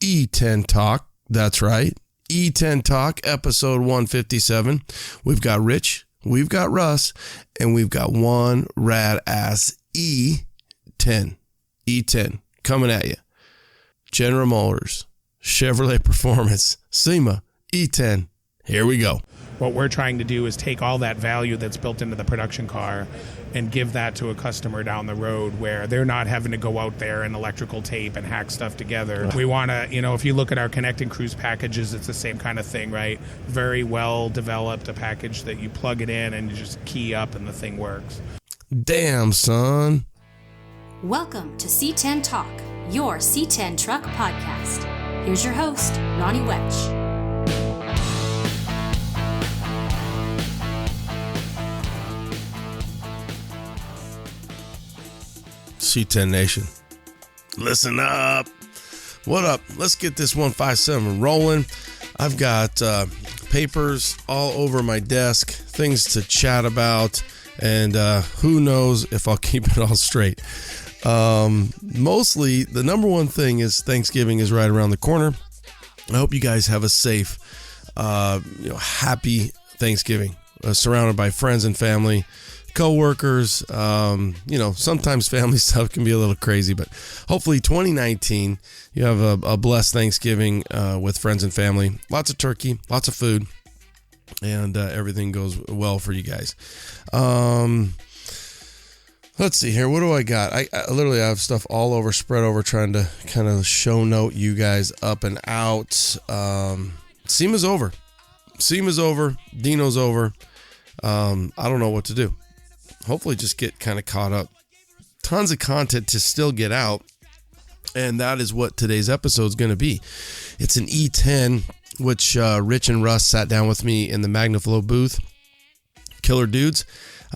E-10 Talk. That's right. E-10 Talk, episode 157. We've got Rich, we've got Russ, and we've got one rad-ass E-10. E-10 coming at you. General Motors, Chevrolet Performance, SEMA, E-10. Here we go. What we're trying to do is take all that value that's built into the production car and give that to a customer down the road where they're not having to go out there and electrical tape and hack stuff together. We want to, if you look at our Connect and Cruise packages, it's the same kind of thing, right? Very well developed, a package that you plug it in and you just key up and the thing works. Damn, son. Welcome to C10 Talk, your C10 Truck podcast. Here's your host, Ronnie Welch. C10 Nation, listen up. What up? Let's get this 157 rolling. I've got papers all over my desk, things to chat about, and who knows if I'll keep it all straight. Mostly, the number one thing is Thanksgiving is right around the corner. I hope you guys have a safe, happy Thanksgiving, surrounded by friends and family. Co-workers, sometimes family stuff can be a little crazy, but hopefully 2019, you have a blessed Thanksgiving with friends and family. Lots of turkey, lots of food, and everything goes well for you guys. Let's see here. What do I got? I literally have stuff all over, spread over, trying to kind of show note you guys up and out. SEMA's over. SEMA's over. Dino's over. I don't know what to do. Hopefully just get kind of caught up. Tons of content to still get out. And that is what today's episode is going to be. It's an E-10, which Rich and Russ sat down with me in the MagnaFlow booth. Killer dudes.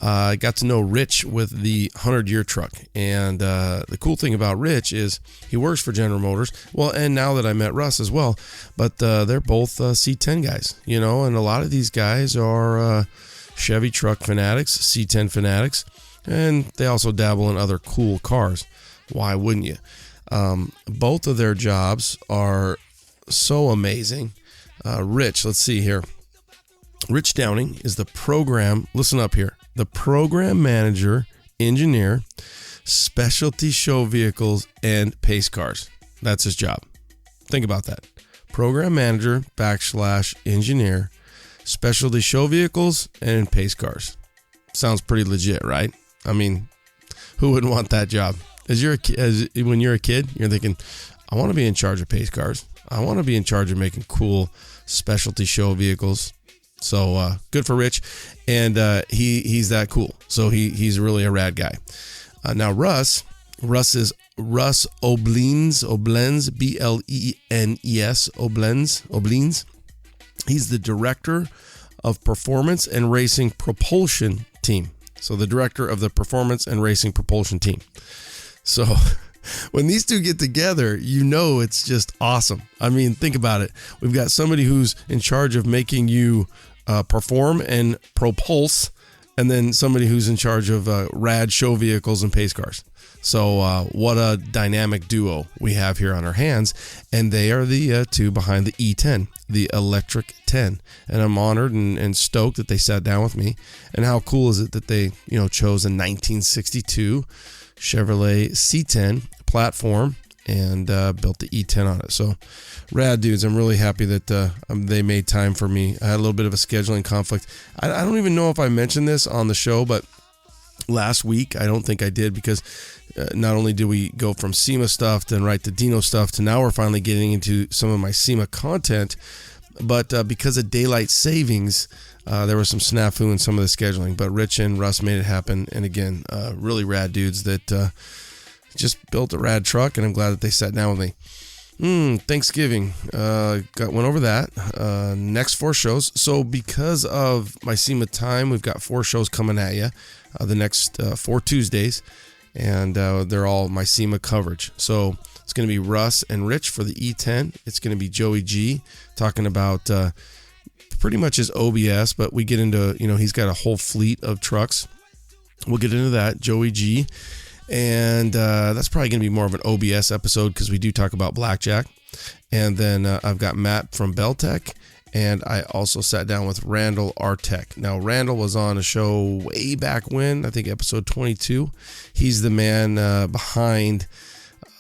I got to know Rich with the 100-year truck. And the cool thing about Rich is he works for General Motors. Well, and now that I met Russ as well. But they're both C10 guys, and a lot of these guys are Chevy truck fanatics, C10 fanatics, and they also dabble in other cool cars. Why wouldn't you? Both of their jobs are so amazing. Rich, let's see here. Rich Downing is the program manager, engineer, specialty show vehicles, and pace cars. That's his job. Think about that. Program manager / engineer, specialty show vehicles, and pace cars. Sounds pretty legit, right? I mean, who wouldn't want that job? When you're a kid, you're thinking, I want to be in charge of pace cars. I want to be in charge of making cool specialty show vehicles. So good for Rich, and he's that cool. So he's really a rad guy. Now Russ is Russ O'Blenes, Blenes, O'Blenes. He's the director of Performance and Racing Propulsion Team. So the director of the Performance and Racing Propulsion Team. So when these two get together, it's just awesome. I mean, think about it. We've got somebody who's in charge of making you perform and propulse, and then somebody who's in charge of rad show vehicles and pace cars. So what a dynamic duo we have here on our hands. And they are the two behind the E-10, the electric 10. And I'm honored and stoked that they sat down with me. And how cool is it that they, chose a 1962 Chevrolet C10 platform and built the E-10 on it. So Rad Dudes, I'm really happy that they made time for me. I had a little bit of a scheduling conflict. I don't even know if I mentioned this on the show, but last week, I don't think I did, because not only did we go from SEMA stuff, then right to Dino stuff, to now we're finally getting into some of my SEMA content, but because of daylight savings, there was some snafu in some of the scheduling, but Rich and Russ made it happen, and again, really rad dudes that just built a rad truck, and I'm glad that they sat down with me. Thanksgiving, went over that, next 4 shows. So because of my SEMA time, we've got 4 shows coming at you, the next 4 Tuesdays, and they're all my SEMA coverage. So it's going to be Russ and Rich for the E-10. It's going to be Joey G talking about pretty much his OBS, but we get into, he's got a whole fleet of trucks. We'll get into that, Joey G. And that's probably going to be more of an OBS episode, because we do talk about blackjack. And then I've got Matt from Beltec. And I also sat down with Randall Artec. Now, Randall was on a show way back when, I think episode 22. He's the man behind,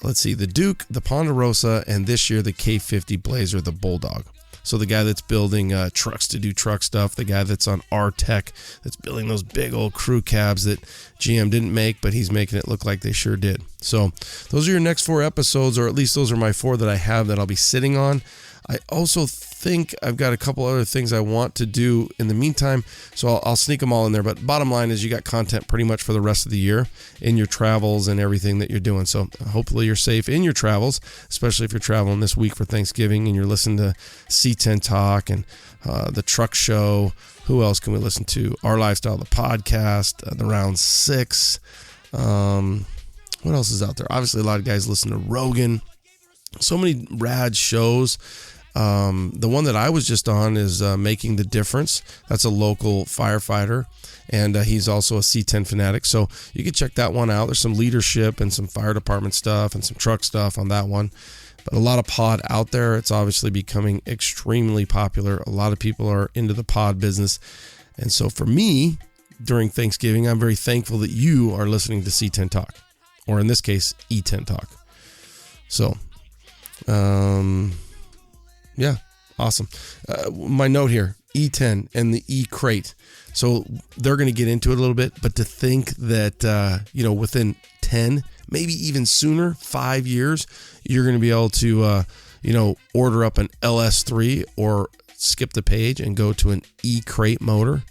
the Duke, the Ponderosa, and this year the K50 Blazer, the Bulldog. So the guy that's building trucks to do truck stuff, the guy that's on Artec, that's building those big old crew cabs that GM didn't make, but he's making it look like they sure did. So those are your next 4 episodes, or at least those are my 4 that I have that I'll be sitting on. I also think I've got a couple other things I want to do in the meantime, so I'll sneak them all in there. But bottom line is you got content pretty much for the rest of the year in your travels and everything that you're doing. So hopefully you're safe in your travels, especially if you're traveling this week for Thanksgiving and you're listening to C10 Talk and the Truck Show. Who else can we listen to? Our Lifestyle, the podcast, the Round 6. What else is out there? Obviously, a lot of guys listen to Rogan. So many rad shows. The one that I was just on is Making the Difference. That's a local firefighter, and he's also a C10 fanatic. So you can check that one out. There's some leadership and some fire department stuff and some truck stuff on that one. But a lot of pod out there. It's obviously becoming extremely popular. A lot of people are into the pod business. And so for me, during Thanksgiving, I'm very thankful that you are listening to C10 Talk, or in this case, E10 Talk. So, yeah, awesome. My note here, E10 and the E-Crate. So they're going to get into it a little bit, but to think that, within 10, maybe even sooner, 5 years, you're going to be able to, order up an LS3 or skip the page and go to an E-Crate motor.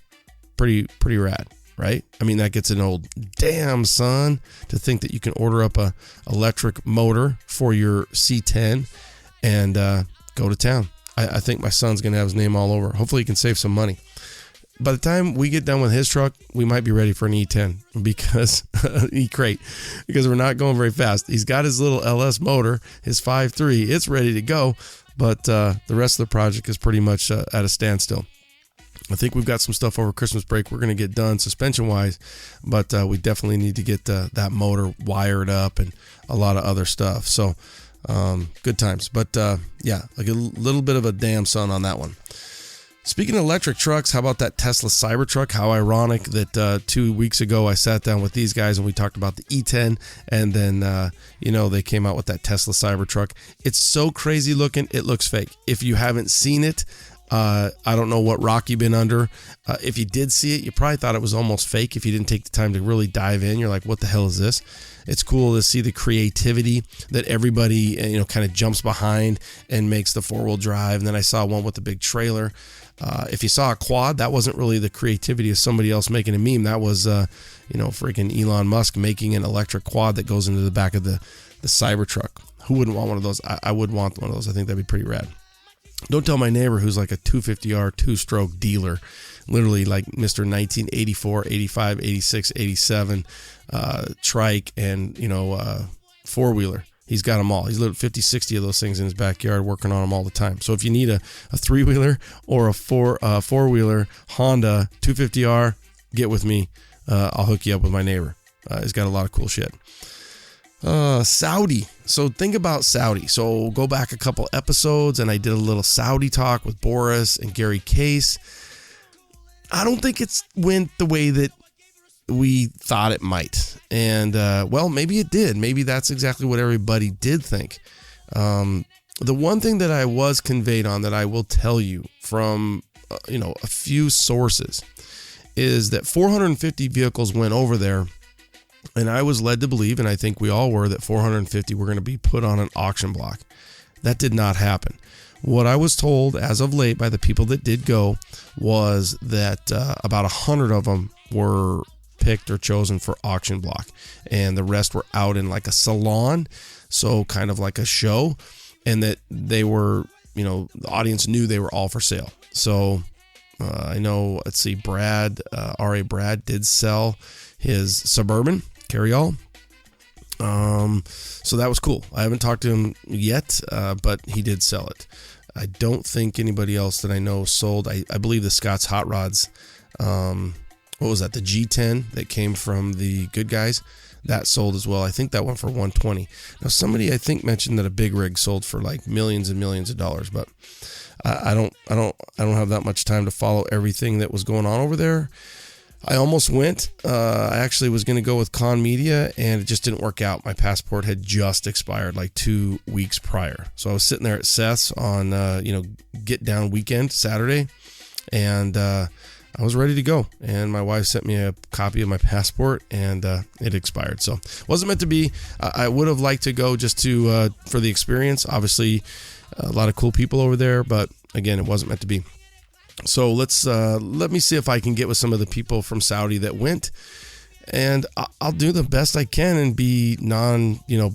Pretty rad, right? I mean, that gets an old damn son to think that you can order up a electric motor for your C10 and go to town. I think my son's going to have his name all over. Hopefully he can save some money. By the time we get done with his truck, we might be ready for an E10 because E-Crate, because we're not going very fast. He's got his little LS motor, his 5.3. It's ready to go, but the rest of the project is pretty much at a standstill. I think we've got some stuff over Christmas break we're going to get done suspension-wise, but we definitely need to get that motor wired up and a lot of other stuff. So good times. But like a little bit of a damn son on that one. Speaking of electric trucks, how about that Tesla CyberTruck? How ironic that 2 weeks ago I sat down with these guys and we talked about the E-10, and then they came out with that Tesla CyberTruck. It's so crazy looking, it looks fake. If you haven't seen it, I don't know what rock you've been under. If you did see it, you probably thought it was almost fake. If you didn't take the time to really dive in, you're like, what the hell is this? It's cool to see the creativity that everybody, kind of jumps behind and makes the 4-wheel drive. And then I saw one with the big trailer. If you saw a quad, that wasn't really the creativity of somebody else making a meme. That was, freaking Elon Musk making an electric quad that goes into the back of the Cybertruck. Who wouldn't want one of those? I would want one of those. I think that'd be pretty rad. Don't tell my neighbor who's like a 250R 2-stroke dealer, literally like Mr. 1984, 85, 86, 87 trike and, 4-wheeler. He's got them all. He's lit 50, 60 of those things in his backyard, working on them all the time. So if you need a 3-wheeler or a 4-wheeler Honda 250R, get with me. I'll hook you up with my neighbor. He's got a lot of cool shit. Saudi. So think about Saudi. So go back a couple episodes and I did a little Saudi talk with Boris and Gary Case. I don't think it's went the way that we thought it might. And, maybe it did. Maybe that's exactly what everybody did think. The one thing that I was conveyed on that I will tell you from, a few sources is that 450 vehicles went over there. And I was led to believe, and I think we all were, that 450 were going to be put on an auction block. That did not happen. What I was told as of late by the people that did go was that about 100 of them were picked or chosen for auction block, and the rest were out in like a salon, so kind of like a show, and that they were, the audience knew they were all for sale. So I know, Brad did sell his Suburban carryall. So that was cool. I haven't talked to him yet, but he did sell it. I don't think anybody else that I know sold. I believe the Scott's Hot Rods, what was that? The G10 that came from the Good Guys. that sold as well. I think that went for $120. Now somebody I think mentioned that a big rig sold for like millions and millions of dollars, but I don't have that much time to follow everything that was going on over there. I almost went. I actually was going to go with Con Media, and it just didn't work out. My passport had just expired like 2 weeks prior. So I was sitting there at Seth's on, get down weekend, Saturday, and I was ready to go. And my wife sent me a copy of my passport, and it expired. So it wasn't meant to be. I would have liked to go just for the experience. Obviously, a lot of cool people over there, but again, it wasn't meant to be. So let me see if I can get with some of the people from Saudi that went, and I'll do the best I can and be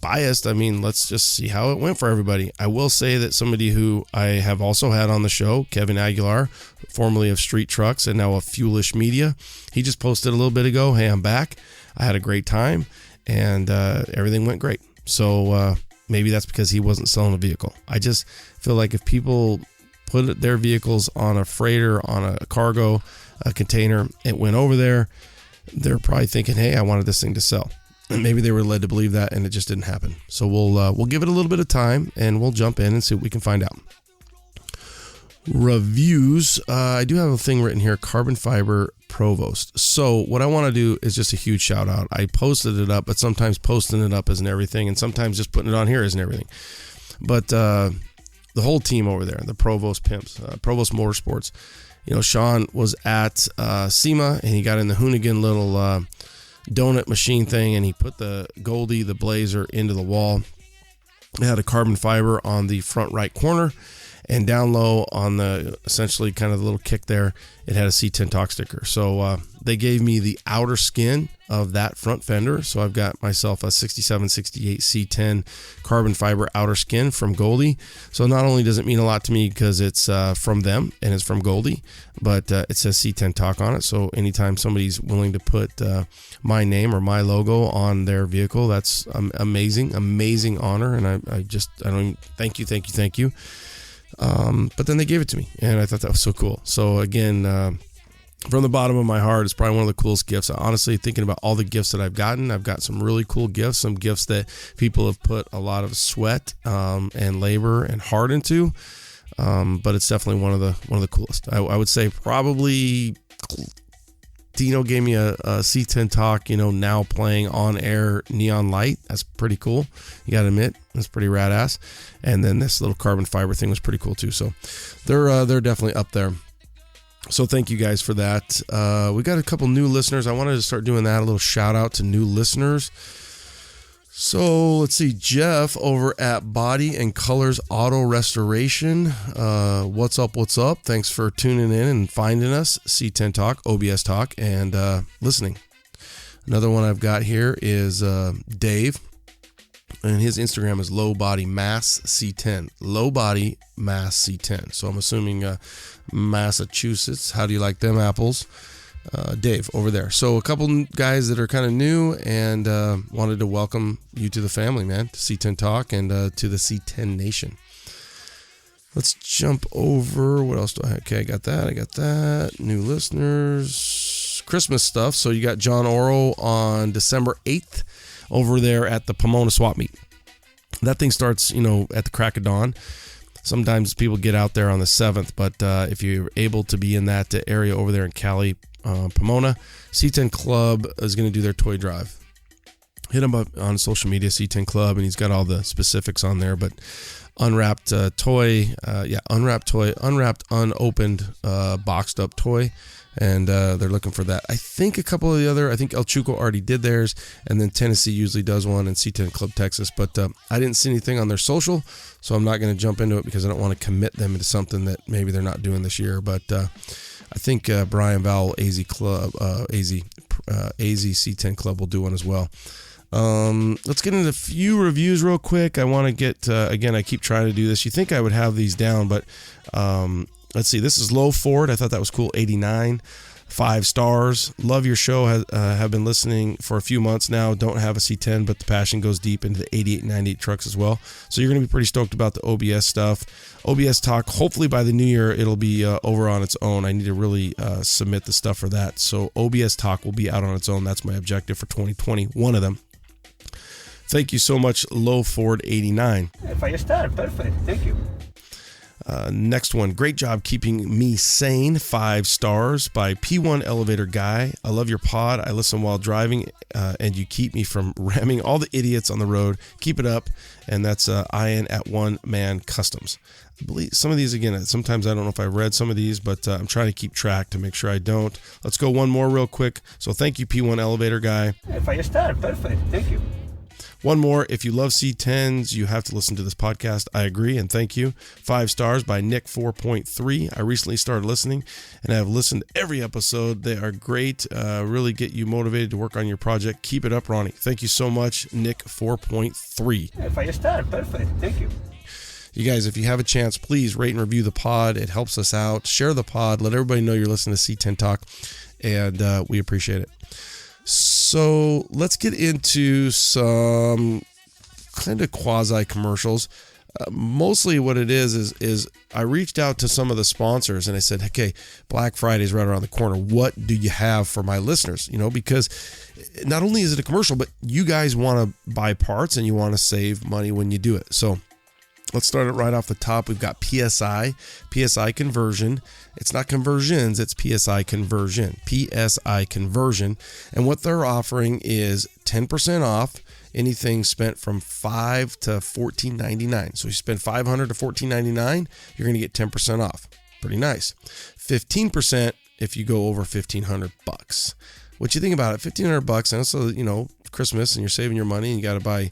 biased. I mean, let's just see how it went for everybody. I will say that somebody who I have also had on the show, Kevin Aguilar, formerly of Street Trucks and now of Fuelish Media, he just posted a little bit ago, hey, I'm back. I had a great time, and everything went great. So maybe that's because he wasn't selling a vehicle. I just feel like if people put their vehicles on a freighter, on a cargo, a container, it went over there, they're probably thinking, hey, I wanted this thing to sell. And maybe they were led to believe that, and it just didn't happen. So we'll give it a little bit of time, and we'll jump in and see what we can find out. Reviews. I do have a thing written here, carbon fiber Provost. So what I want to do is just a huge shout out. I posted it up, but sometimes posting it up isn't everything, and sometimes just putting it on here isn't everything. But the whole team over there, the Provost Pimps, Provost Motorsports. Sean was at SEMA, and he got in the Hoonigan little donut machine thing, and he put the Goldie, the Blazer, into the wall. It had a carbon fiber on the front right corner, and down low on the essentially kind of the little kick there, it had a C10 Talk sticker. So they gave me the outer skin of that front fender. So I've got myself a 67, 68 C10 carbon fiber outer skin from Goldie. So not only does it mean a lot to me because it's from them and it's from Goldie, but it says C10 Talk on it. So anytime somebody's willing to put my name or my logo on their vehicle, that's amazing honor. And I don't even, thank you. But then they gave it to me, and I thought that was so cool. So again, from the bottom of my heart, it's probably one of the coolest gifts. Honestly, thinking about all the gifts that I've got some really cool gifts, some gifts that people have put a lot of sweat and labor and heart into. But it's definitely one of the coolest. I would say probably Dino gave me a C10 Talk, now playing on air neon light. That's pretty cool. You got to admit, that's pretty rad ass. And then this little carbon fiber thing was pretty cool too. So they're definitely up there. So thank you guys for that. We got a couple new listeners. I wanted to start doing that. A little shout out to new listeners. So let's see, Jeff over at Body and Colors Auto Restoration. What's up? Thanks for tuning in and finding us. C10 Talk, OBS Talk, and listening. Another one I've got here is Dave, and his Instagram is Low Body Mass C10. Low Body Mass C10. So I'm assuming Massachusetts. How do you like them apples? Dave over there. So a couple guys that are kind of new and wanted to welcome you to the family, man, to C10 Talk and to the C10 Nation. Let's jump over. What else do I have? Okay, I got that. New listeners. Christmas stuff. So you got John Oro on December 8th over there at the Pomona Swap Meet. That thing starts, at the crack of dawn. Sometimes people get out there on the 7th, but if you're able to be in that area over there in Cali, Pomona, C10 Club is going to do their toy drive. Hit him up on social media, C10 Club, and he's got all the specifics on there. But unwrapped toy, unwrapped, unopened, boxed up toy, and they're looking for that. I think a couple of the other, I think El Chuco already did theirs, and then Tennessee usually does one, and C10 Club Texas. But I didn't see anything on their social, so I'm not going to jump into it because I don't want to commit them into something that maybe they're not doing this year. But I think Brian Vowell AZ C10 Club will do one as well. Let's get into a few reviews real quick. I want to get, again, I keep trying to do this. You think I would have these down, but let's see. This is Low Ford. I thought that was cool. 89, 5 stars. Love your show. Have been listening for a few months now. Don't have a C10, but the passion goes deep into the 88 and 98 trucks as well. So you're going to be pretty stoked about the OBS stuff. OBS Talk, hopefully by the new year, it'll be over on its own. I need to really submit the stuff for that. So OBS Talk will be out on its own. That's my objective for 2020. One of them. Thank you so much, Lowford89. If start, perfect. Thank you. Next one. Great job keeping me sane. 5 stars by P1 Elevator Guy. I love your pod. I listen while driving, and you keep me from ramming all the idiots on the road. Keep it up. And that's Ian at One Man Customs. I believe some of these, again, sometimes I don't know if I read some of these, but I'm trying to keep track to make sure I don't. Let's go one more real quick. So thank you, P1 Elevator Guy. If start, perfect. Thank you. One more. If you love C10s, you have to listen to this podcast. I agree, and thank you. 5 stars by Nick 4.3. I recently started listening, and I have listened to every episode. They are great. Really get you motivated to work on your project. Keep it up, Ronnie. Thank you so much, Nick 4.3. If start, perfect. Thank you. You guys, if you have a chance, please rate and review the pod. It helps us out. Share the pod. Let everybody know you're listening to C10 Talk, and we appreciate it. So let's get into some kind of quasi commercials. Mostly what it is I reached out to some of the sponsors and I said, okay, Black Friday is right around the corner. What do you have for my listeners? Because not only is it a commercial, but you guys want to buy parts and you want to save money when you do it. So let's start it right off the top. We've got PSI conversion. It's not conversions, it's PSI conversion. PSI conversion. And what they're offering is 10% off anything spent from $5 to $14.99. So you spend $500 to $14.99, you're going to get 10% off. Pretty nice. 15% if you go over $1,500. What you think about it? $1,500, and also, Christmas, and you're saving your money, and you got to buy,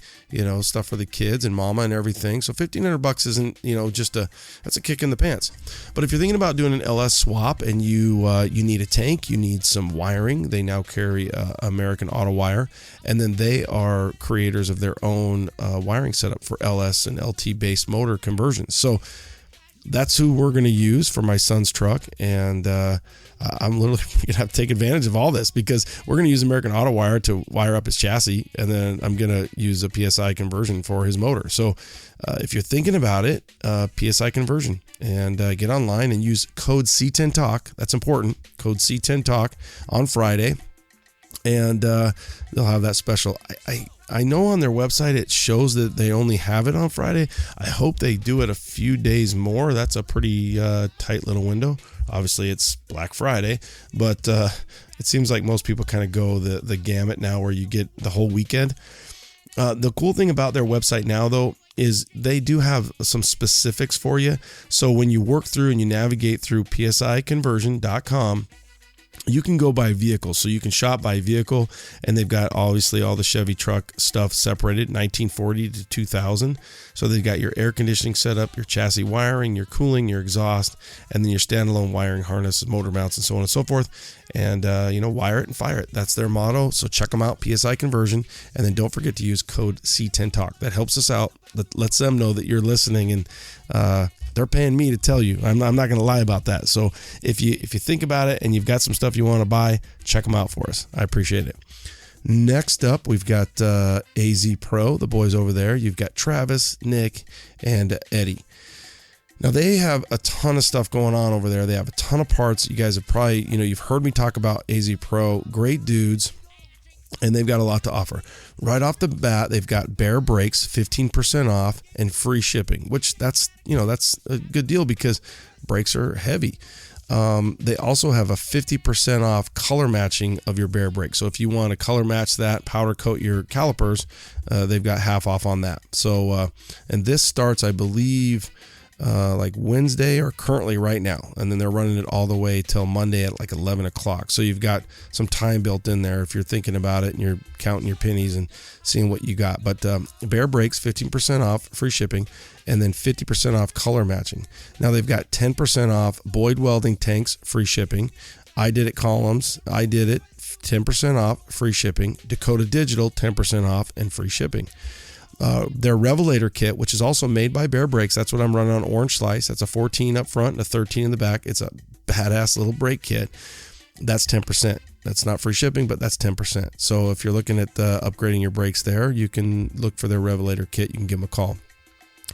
stuff for the kids and mama and everything. So $1,500 isn't, that's a kick in the pants. But if you're thinking about doing an LS swap and you need a tank, you need some wiring. They now carry American Auto Wire, and then they are creators of their own wiring setup for LS and LT based motor conversions. So that's who we're going to use for my son's truck, and I'm literally going to have to take advantage of all this because we're going to use American Auto Wire to wire up his chassis, and then I'm going to use a PSI conversion for his motor. So if you're thinking about it, PSI conversion, and get online and use code C10 Talk. That's important. Code C10 Talk on Friday, and they'll have that special. I know on their website it shows that they only have it on Friday. I hope they do it a few days more. That's a pretty tight little window. Obviously, it's Black Friday, but it seems like most people kind of go the gamut now where you get the whole weekend. The cool thing about their website now, though, is they do have some specifics for you. So when you work through and you navigate through psiconversion.com, you can go by vehicle. So you can shop by vehicle, and they've got obviously all the Chevy truck stuff separated, 1940 to 2000. So they've got your air conditioning setup, your chassis wiring, your cooling, your exhaust, and then your standalone wiring harnesses, motor mounts, and so on and so forth. And, wire it and fire it. That's their motto. So check them out, PSI Conversion. And then don't forget to use code C10 Talk. That helps us out. Lets them know that you're listening, and they're paying me to tell you. I'm not going to lie about that. So if you think about it and you've got some stuff you want to buy, check them out for us. I appreciate it. Next up, we've got AZ Pro, the boys over there. You've got Travis, Nick, and Eddie. Now, they have a ton of stuff going on over there. They have a ton of parts. You guys have probably, you've heard me talk about AZ Pro. Great dudes. And they've got a lot to offer. Right off the bat, they've got Bear Brakes, 15% off, and free shipping, which that's a good deal because brakes are heavy. They also have a 50% off color matching of your Bear Brake. So if you want to color match that, powder coat your calipers, they've got half off on that. So, and this starts, I believe, like Wednesday or currently right now, and then they're running it all the way till Monday at like 11 o'clock. So you've got some time built in there if you're thinking about it and you're counting your pennies and seeing what you got. But Bear Brakes, 15% off, free shipping, and then 50% off color matching. Now they've got 10% off Boyd Welding tanks, free shipping. I Did It columns, I Did It, 10% off, free shipping. Dakota Digital, 10% off and free shipping. Their Revelator kit, which is also made by Bear Brakes. That's what I'm running on Orange Slice. That's a 14 up front and a 13 in the back. It's a badass little brake kit. That's 10%. That's not free shipping, but that's 10%. So if you're looking at upgrading your brakes there, you can look for their Revelator kit. You can give them a call.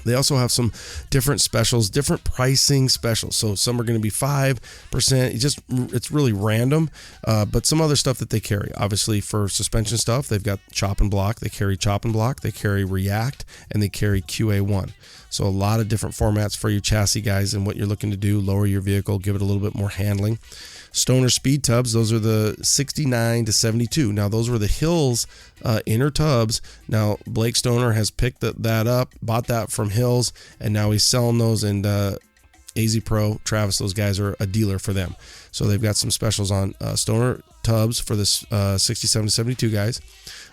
They also have some different specials, different pricing specials. So some are going to be 5%. It's really random, but some other stuff that they carry. Obviously, for suspension stuff, they've got chop and block. They carry chop and block. They carry React, and they carry QA1. So a lot of different formats for your chassis guys and what you're looking to do. Lower your vehicle, give it a little bit more handling. Stoner speed tubs, those are the 69 to 72. Now, those were the Hills inner tubs. Now, Blake Stoner has picked that up, bought that from Hills, and now he's selling those. And AZ Pro, Travis, those guys are a dealer for them. So they've got some specials on Stoner tubs for this 67 to 72 guys.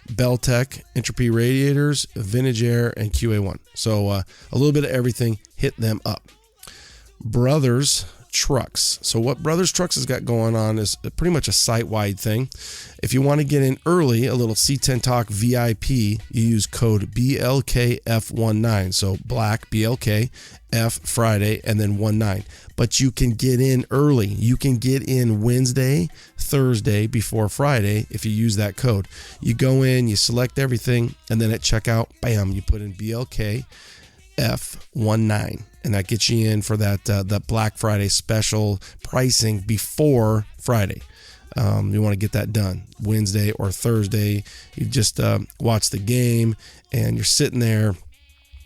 Beltec, Entropy radiators, Vintage Air, and QA1. So a little bit of everything. Hit them up. Brothers Trucks. So what Brothers Trucks has got going on is pretty much a site-wide thing. If you want to get in early, a little C10 Talk VIP, you use code BLKF19. So black BLK F Friday and then 19. But you can get in early. You can get in Wednesday, Thursday before Friday if you use that code. You go in, you select everything, and then at checkout, bam, you put in BLK F19. And that gets you in for that Black Friday special pricing before Friday. You want to get that done Wednesday or Thursday. You just watch the game, and you're sitting there,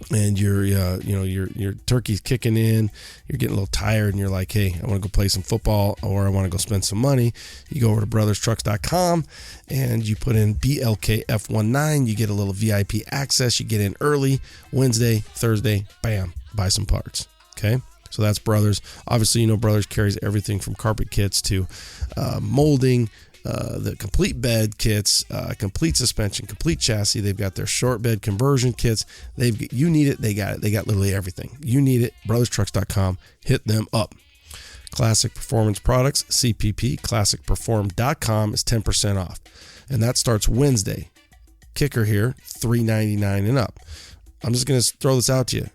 and your turkey's kicking in. You're getting a little tired, and you're like, hey, I want to go play some football, or I want to go spend some money. You go over to brotherstrucks.com, and you put in BLKF19. You get a little VIP access. You get in early Wednesday, Thursday, bam. Buy some parts. Okay, so that's Brothers. Obviously, Brothers carries everything from carpet kits to molding, the complete bed kits, complete suspension, complete chassis. They've got their short bed conversion kits. You need it, they got it. They got literally everything. You need it. brotherstrucks.com. Hit them up. Classic Performance Products, CPP, classicperform.com is 10% off. And that starts Wednesday. Kicker here, $3.99 and up. I'm just going to throw this out to you.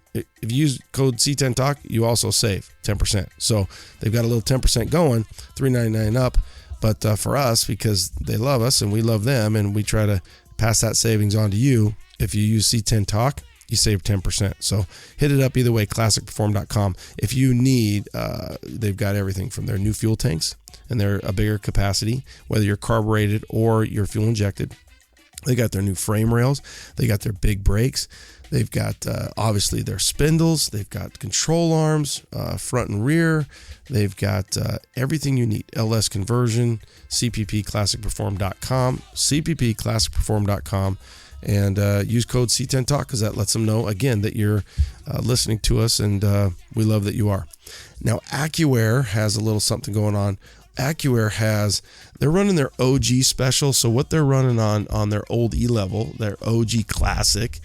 If you use code C10 Talk, you also save 10%. So they've got a little 10% going, $3.99 up. But for us, because they love us and we love them, and we try to pass that savings on to you, if you use C10 Talk, you save 10%. So hit it up either way, classicperform.com. If you need, they've got everything from their new fuel tanks, and they're a bigger capacity, whether you're carbureted or you're fuel injected. They got their new frame rails. They got their big brakes. They've got, obviously, their spindles. They've got control arms, front and rear. They've got everything you need. LS conversion, cppclassicperform.com, cppclassicperform.com, and use code C10 Talk, because that lets them know, again, that you're listening to us, and we love that you are. Now, AccuAir has a little something going on. AccuAir they're running their OG special. So what they're running on their old E-level, their OG Classic.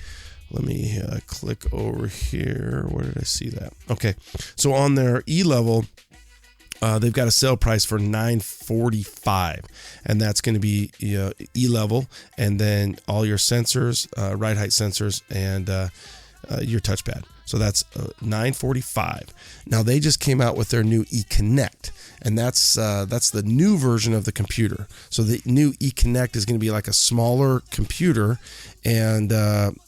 Let me click over here. Where did I see that? Okay. So on their E-level, they've got a sale price for $945, and that's going to be E-level, and then all your sensors, ride height sensors, and your touchpad. So that's $945. Now they just came out with their new eConnect, and that's the new version of the computer. So the new eConnect is going to be like a smaller computer, and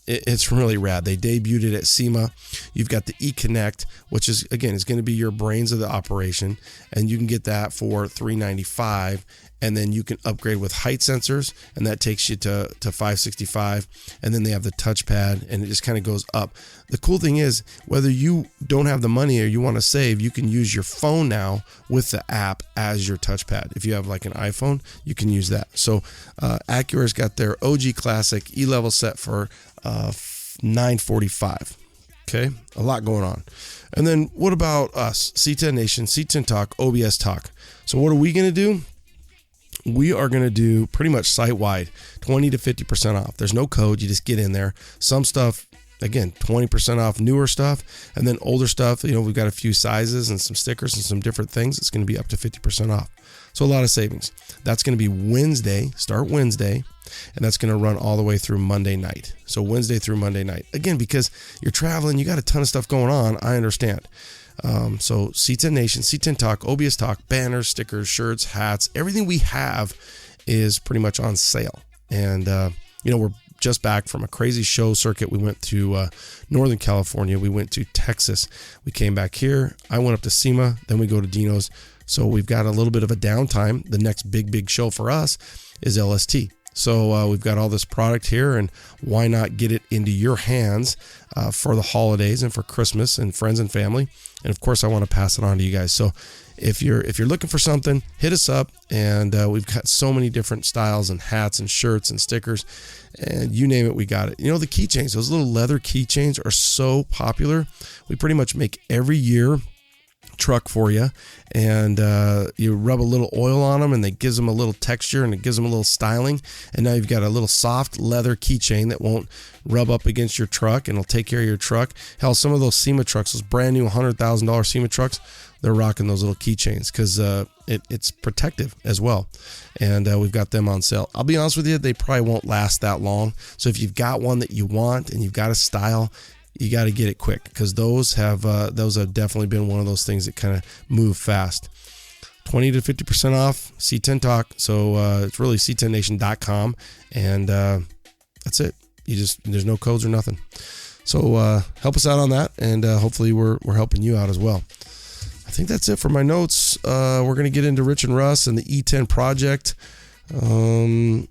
it's really rad. They debuted it at SEMA. You've got the eConnect, which is going to be your brains of the operation, and you can get that for $395. And then you can upgrade with height sensors, and that takes you to 565. And then they have the touchpad, and it just kind of goes up. The cool thing is, whether you don't have the money or you want to save, you can use your phone now with the app as your touchpad. If you have like an iPhone, you can use that. So AccuAir's got their OG Classic E-level set for $945. Okay, a lot going on. And then what about us? C10 Nation, C10 Talk, OBS Talk. So what are we going to do? We are going to do pretty much site-wide 20 to 50% off. There's no code. You just get in there. Some stuff, again, 20% off newer stuff. And then older stuff, we've got a few sizes and some stickers and some different things. It's going to be up to 50% off. So a lot of savings. That's going to be Wednesday, start Wednesday, and that's going to run all the way through Monday night. So Wednesday through Monday night. Again, because you're traveling, you got a ton of stuff going on. I understand. So C10 Nation, C10 Talk, OBS Talk, banners, stickers, shirts, hats, everything we have is pretty much on sale. And, we're just back from a crazy show circuit. We went to Northern California. We went to Texas. We came back here. I went up to SEMA. Then we go to Dino's. So we've got a little bit of a downtime. The next big show for us is LST. So we've got all this product here, and why not get it into your hands for the holidays and for Christmas and friends and family. And of course, I want to pass it on to you guys. So if you're looking for something, hit us up. And we've got so many different styles and hats and shirts and stickers, and you name it, we got it. You know, the keychains, those little leather keychains are so popular. We pretty much make every year truck for you, and you rub a little oil on them, and it gives them a little texture, and it gives them a little styling. And now you've got a little soft leather keychain that won't rub up against your truck, and it'll take care of your truck. Hell, some of those SEMA trucks, those brand new $100,000 SEMA trucks, they're rocking those little keychains because it's protective as well. And we've got them on sale. I'll be honest with you, they probably won't last that long. So if you've got one that you want and you've got a style, you got to get it quick, because those have definitely been one of those things that kind of move fast. 20 to 50% off C10 Talk. So it's really c10nation.com, and that's it. There's no codes or nothing. So help us out on that, and hopefully we're helping you out as well. I think that's it for my notes. We're going to get into Rich and Russ and the E-10 project. I'm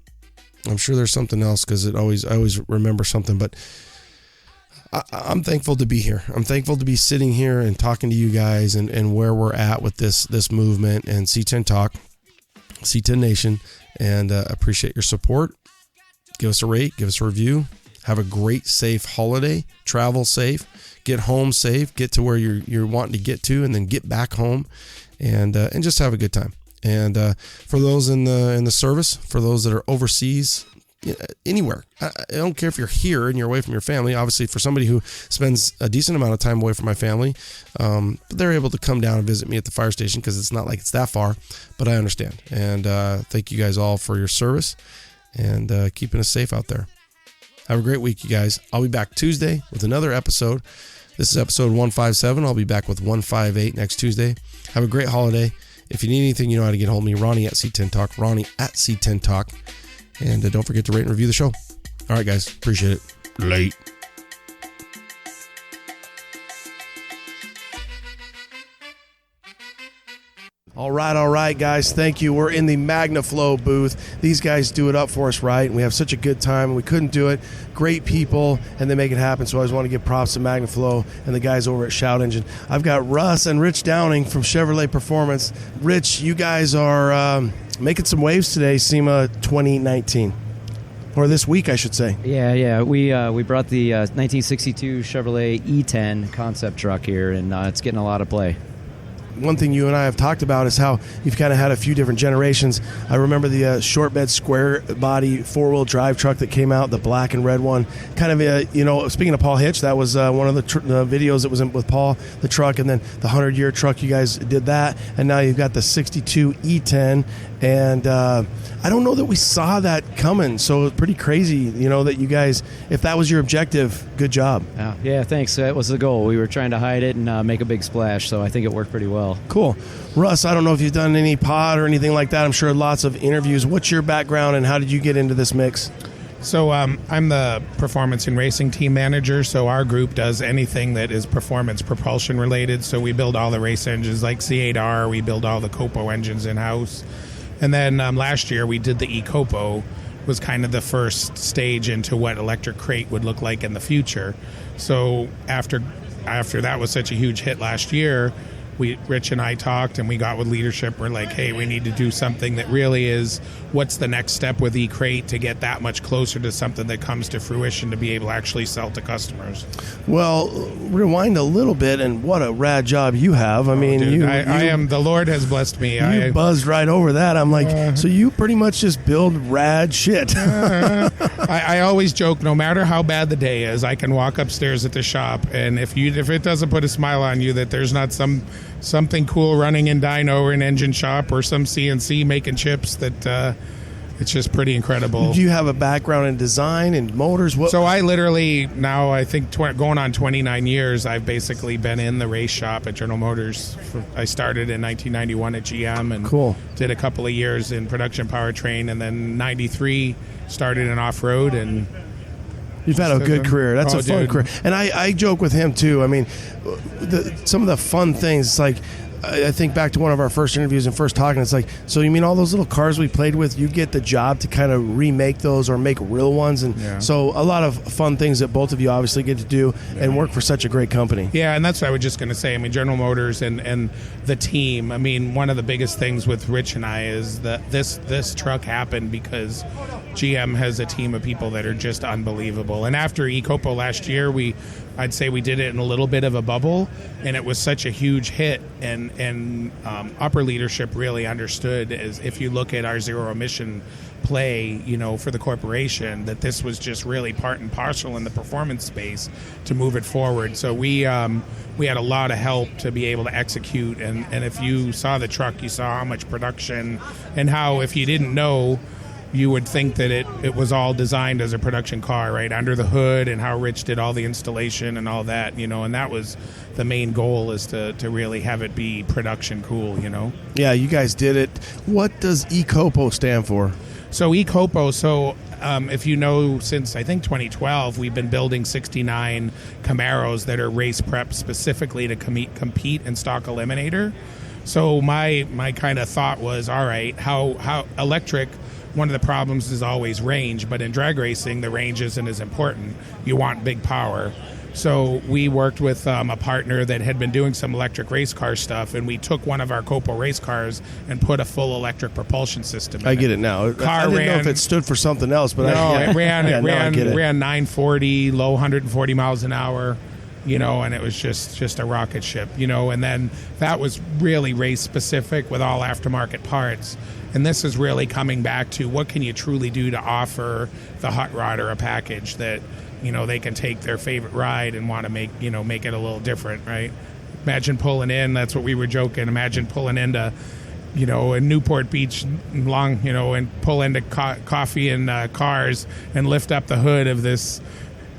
sure there's something else, because I always remember something, but I'm thankful to be here. I'm thankful to be sitting here and talking to you guys and where we're at with this movement and C10 Talk, C10 Nation, and appreciate your support. Give us a rate, give us a review. Have a great, safe holiday. Travel safe. Get home safe. Get to where you're wanting to get to, and then get back home, and just have a good time. And for those in the service, for those that are overseas, anywhere. I don't care if you're here and you're away from your family. Obviously, for somebody who spends a decent amount of time away from my family, they're able to come down and visit me at the fire station, because it's not like it's that far, but I understand. And thank you guys all for your service, and keeping us safe out there. Have a great week, you guys. I'll be back Tuesday with another episode. This is episode 157. I'll be back with 158 next Tuesday. Have a great holiday. If you need anything, you know how to get hold of me. Ronnie at C10 Talk. Ronnie at C10 Talk. And don't forget to rate and review the show. All right, guys. Appreciate it. Late. All right, guys. Thank you. We're in the MagnaFlow booth. These guys do it up for us, right? And we have such a good time. We couldn't do it. Great people, and they make it happen. So I always want to give props to MagnaFlow and the guys over at Shout Engine. I've got Russ and Rich Downing from Chevrolet Performance. Rich, you guys are making some waves today, SEMA 2019. Or this week, I should say. Yeah. We brought the 1962 Chevrolet E-10 concept truck here, and it's getting a lot of play. One thing you and I have talked about is how you've kind of had a few different generations. I remember the short bed, square body, 4-wheel drive truck that came out, the black and red one. Kind of, speaking of Paul Hitch, that was one of the videos that was in with Paul, the truck, and then the 100-year truck, you guys did that. And now you've got the 62 E-10. And I don't know that we saw that coming, so it's pretty crazy, that you guys, if that was your objective, good job. Yeah, thanks. That was the goal. We were trying to hide it and make a big splash, so I think it worked pretty well. Cool. Russ, I don't know if you've done any pod or anything like that. I'm sure lots of interviews. What's your background, and how did you get into this mix? So I'm the performance and racing team manager, so our group does anything that is performance propulsion related. So we build all the race engines like C8R, we build all the Copo engines in-house. And then last year we did the E-Copo, was kind of the first stage into what electric crate would look like in the future. So after that was such a huge hit last year, Rich and I talked, and we got with leadership. We're like, hey, we need to do something that really is what's the next step with E-Crate to get that much closer to something that comes to fruition to be able to actually sell to customers. Well, rewind a little bit, and what a rad job you have. I mean, dude, I am, the Lord has blessed me. You buzzed right over that. I'm like, so you pretty much just build rad shit. I always joke, no matter how bad the day is, I can walk upstairs at the shop, and if it doesn't put a smile on you that there's not something cool running in dyno or an engine shop or some CNC making chips, that it's just pretty incredible. Do you have a background in design and motors? So I literally now, I think going on 29 years, I've basically been in the race shop at General Motors. I started in 1991 at GM and did a couple of years in production powertrain, and then 93 started in off-road, and You've had a good career. That's a fun career. And I joke with him, too. I mean, some of the fun things, it's like, I think back to one of our first interviews and first talking, it's like, so you mean all those little cars we played with, you get the job to kind of remake those or make real ones? And so a lot of fun things that both of you obviously get to do and work for such a great company. Yeah, and that's what I was just going to say. I mean, General Motors and the team, I mean, one of the biggest things with Rich and I is that this truck happened because GM has a team of people that are just unbelievable. And after eCopo last year, I'd say we did it in a little bit of a bubble, and it was such a huge hit, and upper leadership really understood, as if you look at our zero emission play, for the corporation, that this was just really part and parcel in the performance space to move it forward. So we had a lot of help to be able to execute, and if you saw the truck, you saw how much production, and how, if you didn't know, you would think that it was all designed as a production car, right, under the hood, and how Rich did all the installation and all that, and that was the main goal, is to really have it be production cool, Yeah, you guys did it. What does eCopo stand for? So eCopo, if you know, since I think 2012, we've been building 69 Camaros that are race prep specifically to compete in stock eliminator. So my kind of thought was, all right, how electric, one of the problems is always range, but in drag racing, the range isn't as important. You want big power. So we worked with a partner that had been doing some electric race car stuff, and we took one of our Copo race cars and put a full electric propulsion system in I get it now. I didn't know if it stood for something else, but it ran 940, low 140 miles an hour, and it was just a rocket ship, and then that was really race specific with all aftermarket parts. And this is really coming back to what can you truly do to offer the hot rodder a package that, they can take their favorite ride and want to make it a little different, right? Imagine pulling in, that's what we were joking, imagine pulling into, in Newport Beach and pull into coffee and cars and lift up the hood of this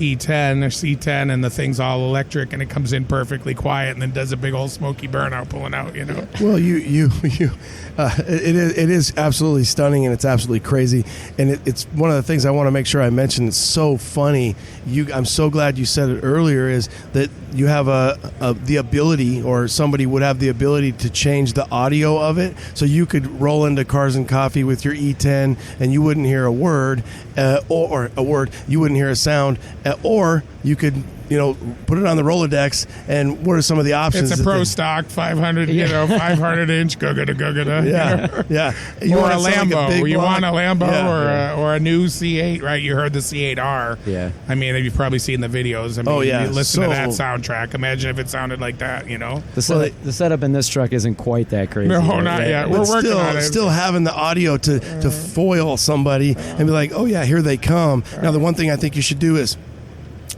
E-10 or C-10, and the thing's all electric, and it comes in perfectly quiet, and then does a big old smoky burnout pulling out. Well, it is absolutely stunning, and it's absolutely crazy, and it's one of the things I want to make sure I mention. It's so funny. I'm so glad you said it earlier. Is that you have the ability, or somebody would have the ability to change the audio of it, so you could roll into Cars and Coffee with your E-10, and you wouldn't hear a word, or a word. You wouldn't hear a sound. Or you could, put it on the Rolodex, and what are some of the options? It's a pro stock 500, 500 inch go-ga-da. Yeah. You want a Lambo. You want a Lambo or a new C8, right? You heard the C8R. Yeah. I mean, you've probably seen the videos. I mean, you listen to that soundtrack. Imagine if it sounded like that, The setup in this truck isn't quite that crazy. No, not yet. We're working on it. Still having the audio to foil somebody and be like, oh, yeah, here they come. Now, the one thing I think you should do is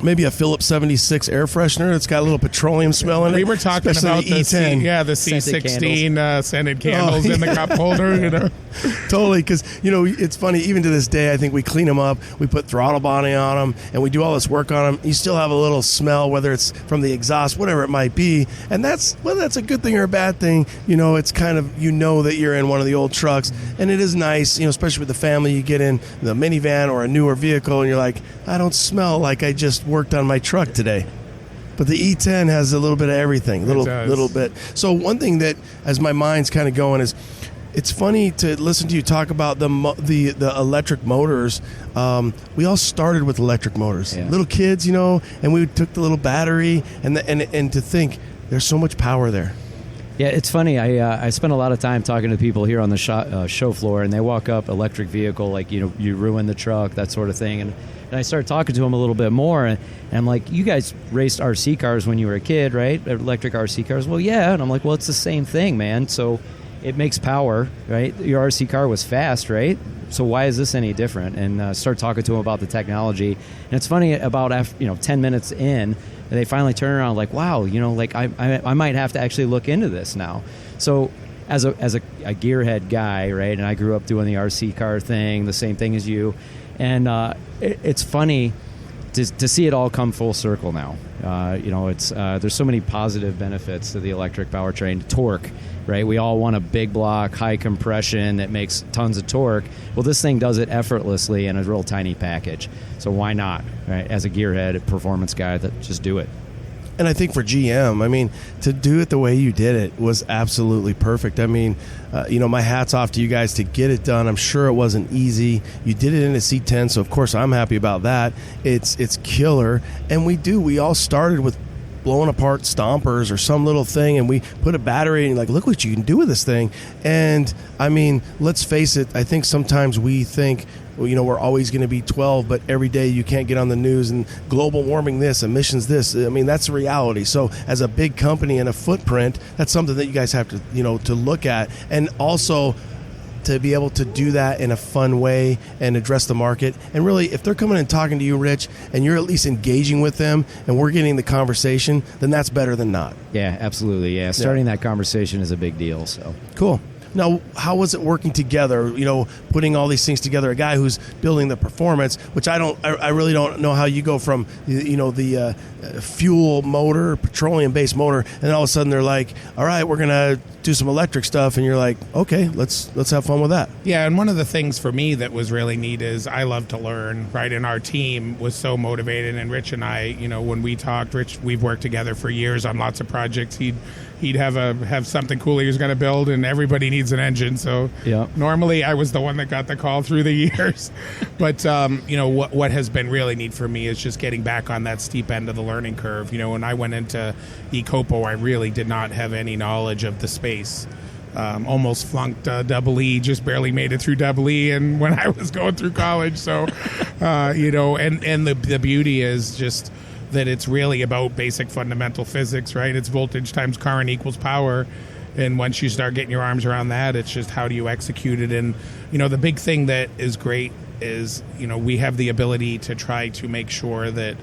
maybe a Phillips 76 air freshener that's got a little petroleum smell in it. We were talking about the E10. The C16 scented candles in the cup holder. Totally, because it's funny. Even to this day, I think we clean them up, we put throttle bonding on them, and we do all this work on them. You still have a little smell, whether it's from the exhaust, whatever it might be, and whether that's a good thing or a bad thing. It's kind of that you're in one of the old trucks, and it is nice. Especially with the family, you get in the minivan or a newer vehicle, and you're like, I don't smell like I just worked on my truck today. But the E10 has a little bit of everything, little bit. So one thing that, as my mind's kind of going, is it's funny to listen to you talk about the electric motors. We all started with electric motors, little kids, and we took the little battery, and to think there's so much power there. Yeah, it's funny. I spend a lot of time talking to people here on the show floor, and they walk up electric vehicle, like you ruined the truck, that sort of thing, and I started talking to them a little bit more, and I'm like, you guys raced RC cars when you were a kid, right? Electric RC cars. Well, yeah, and I'm like, well, it's the same thing, man. So it makes power, right? Your RC car was fast, right? So why is this any different? And start talking to them about the technology. And it's funny, about 10 minutes in, they finally turn around like, wow, I might have to actually look into this now. So as a gearhead guy, right, and I grew up doing the RC car thing, the same thing as you, and it's funny to see it all come full circle now. It's there's so many positive benefits to the electric powertrain. Torque, right? We all want a big block, high compression that makes tons of torque. Well, this thing does it effortlessly in a real tiny package. So why not, right? As a gearhead, a performance guy, just do it. And I think for GM, I mean, to do it the way you did it was absolutely perfect. I mean, my hat's off to you guys to get it done. I'm sure it wasn't easy. You did it in a C10, so of course I'm happy about that. It's killer. And we all started with blowing apart stompers or some little thing, and we put a battery and look what you can do with this thing. And I mean, let's face it, I think sometimes we think, we're always going to be 12, but every day you can't get on the news and global warming this, emissions this. I mean, that's the reality. So as a big company and a footprint, that's something that you guys have to, to look at. And also to be able to do that in a fun way and address the market. And really, if they're coming and talking to you, Rich, and you're at least engaging with them and we're getting the conversation, then that's better than not. Yeah, absolutely. Yeah, starting that conversation is a big deal. So cool. Now, how was it working together? Putting all these things together. A guy who's building the performance, which I really don't know how you go from the fuel motor, petroleum-based motor, and then all of a sudden they're like, all right, we're gonna do some electric stuff, and you're like, okay, let's have fun with that. Yeah, and one of the things for me that was really neat is I love to learn, right? And our team was so motivated, and Rich and I, when we talked, Rich, we've worked together for years on lots of projects. He'd have something cool he was going to build, and everybody needs an engine. So normally I was the one that got the call through the years. But, what has been really neat for me is just getting back on that steep end of the learning curve. When I went into eCopo, I really did not have any knowledge of the space. Almost flunked double E, just barely made it through double E, and when I was going through college. So, and the beauty is just that it's really about basic fundamental physics, right? It's voltage times current equals power. And once you start getting your arms around that, it's just how do you execute it? And, the big thing that is great is, we have the ability to try to make sure that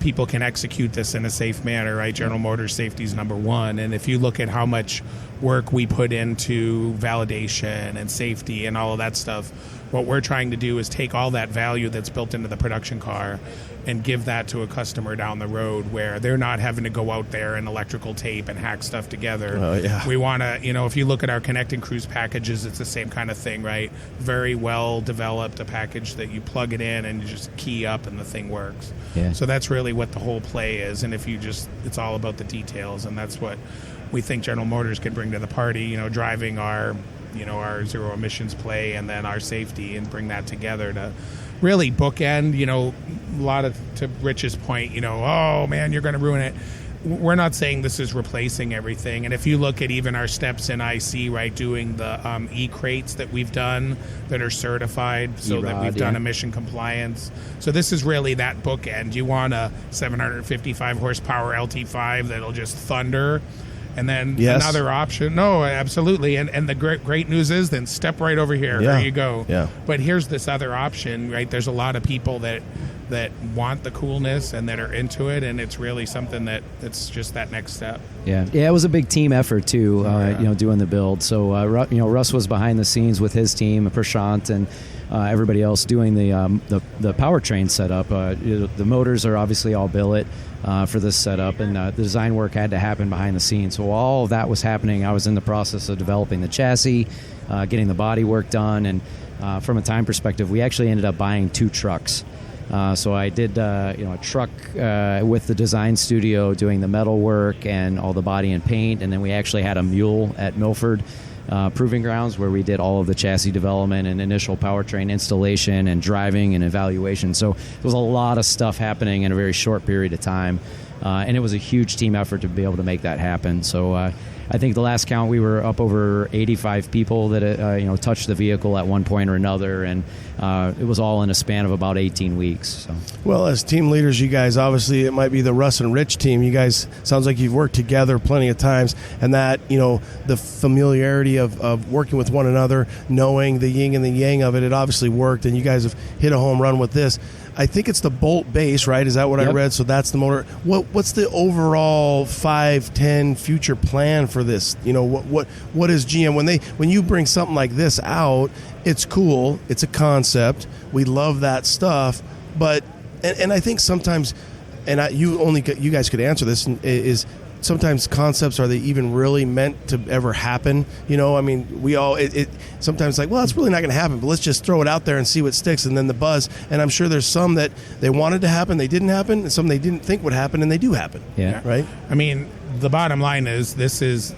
people can execute this in a safe manner, right? General Motors safety is number one. And if you look at how much work we put into validation and safety and all of that stuff, what we're trying to do is take all that value that's built into the production car and give that to a customer down the road where they're not having to go out there and electrical tape and hack stuff together. We want to, if you look at our Connect and Cruise packages, it's the same kind of thing, right? Very well developed, a package that you plug it in and you just key up and the thing works. Yeah. So that's really what the whole play is. And if you it's all about the details, and that's what we think General Motors can bring to the party, driving our zero emissions play and then our safety, and bring that together to really bookend, a lot of, to Rich's point, oh man, you're going to ruin it. We're not saying this is replacing everything. And if you look at even our steps in IC, right, doing the e-crates that we've done that are certified so that we've done emission compliance. So this is really that bookend. You want a 755 horsepower LT5 that'll just thunder. And then another option. No, absolutely. And the great news is then step right over here. There you go. Yeah. But here's this other option, right? There's a lot of people that want the coolness and that are into it, and it's really something that's just that next step. Yeah, it was a big team effort too, doing the build. So, Russ was behind the scenes with his team, Prashant, and everybody else doing the powertrain setup. The motors are obviously all billet for this setup, and the design work had to happen behind the scenes. So all of that was happening. I was in the process of developing the chassis, getting the body work done, and from a time perspective, we actually ended up buying 2 trucks. So I did, a truck with the design studio doing the metal work and all the body and paint, and then we actually had a mule at Milford Proving Grounds where we did all of the chassis development and initial powertrain installation and driving and evaluation. So there was a lot of stuff happening in a very short period of time, and it was a huge team effort to be able to make that happen. So I think the last count, we were up over 85 people that touched the vehicle at one point or another, and it was all in a span of about 18 weeks. So. Well, as team leaders, you guys, obviously it might be the Russ and Rich team. You guys, sounds like you've worked together plenty of times, and that, the familiarity of working with one another, knowing the yin and the yang of it, it obviously worked, and you guys have hit a home run with this. I think it's the bolt base, right? Is that what I read? So that's the motor. What's the overall 5-10 future plan for this? What is GM when you bring something like this out? It's cool. It's a concept. We love that stuff. But and I think sometimes and you guys could answer this, is sometimes concepts, are they even really meant to ever happen? I mean, we all sometimes like, well, it's really not going to happen, but let's just throw it out there and see what sticks, and then the buzz. And I'm sure there's some that they wanted to happen, they didn't happen, and some they didn't think would happen, and they do happen. Yeah. Right? I mean, the bottom line is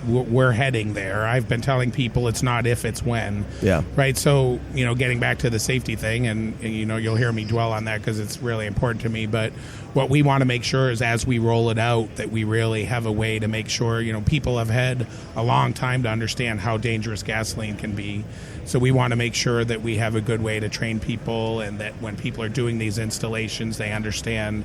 we're heading there. I've been telling people it's not if, it's when. Yeah. Right. So, getting back to the safety thing, and you'll hear me dwell on that because it's really important to me. But what we want to make sure is as we roll it out, that we really have a way to make sure, people have had a long time to understand how dangerous gasoline can be. So we want to make sure that we have a good way to train people, and that when people are doing these installations, they understand,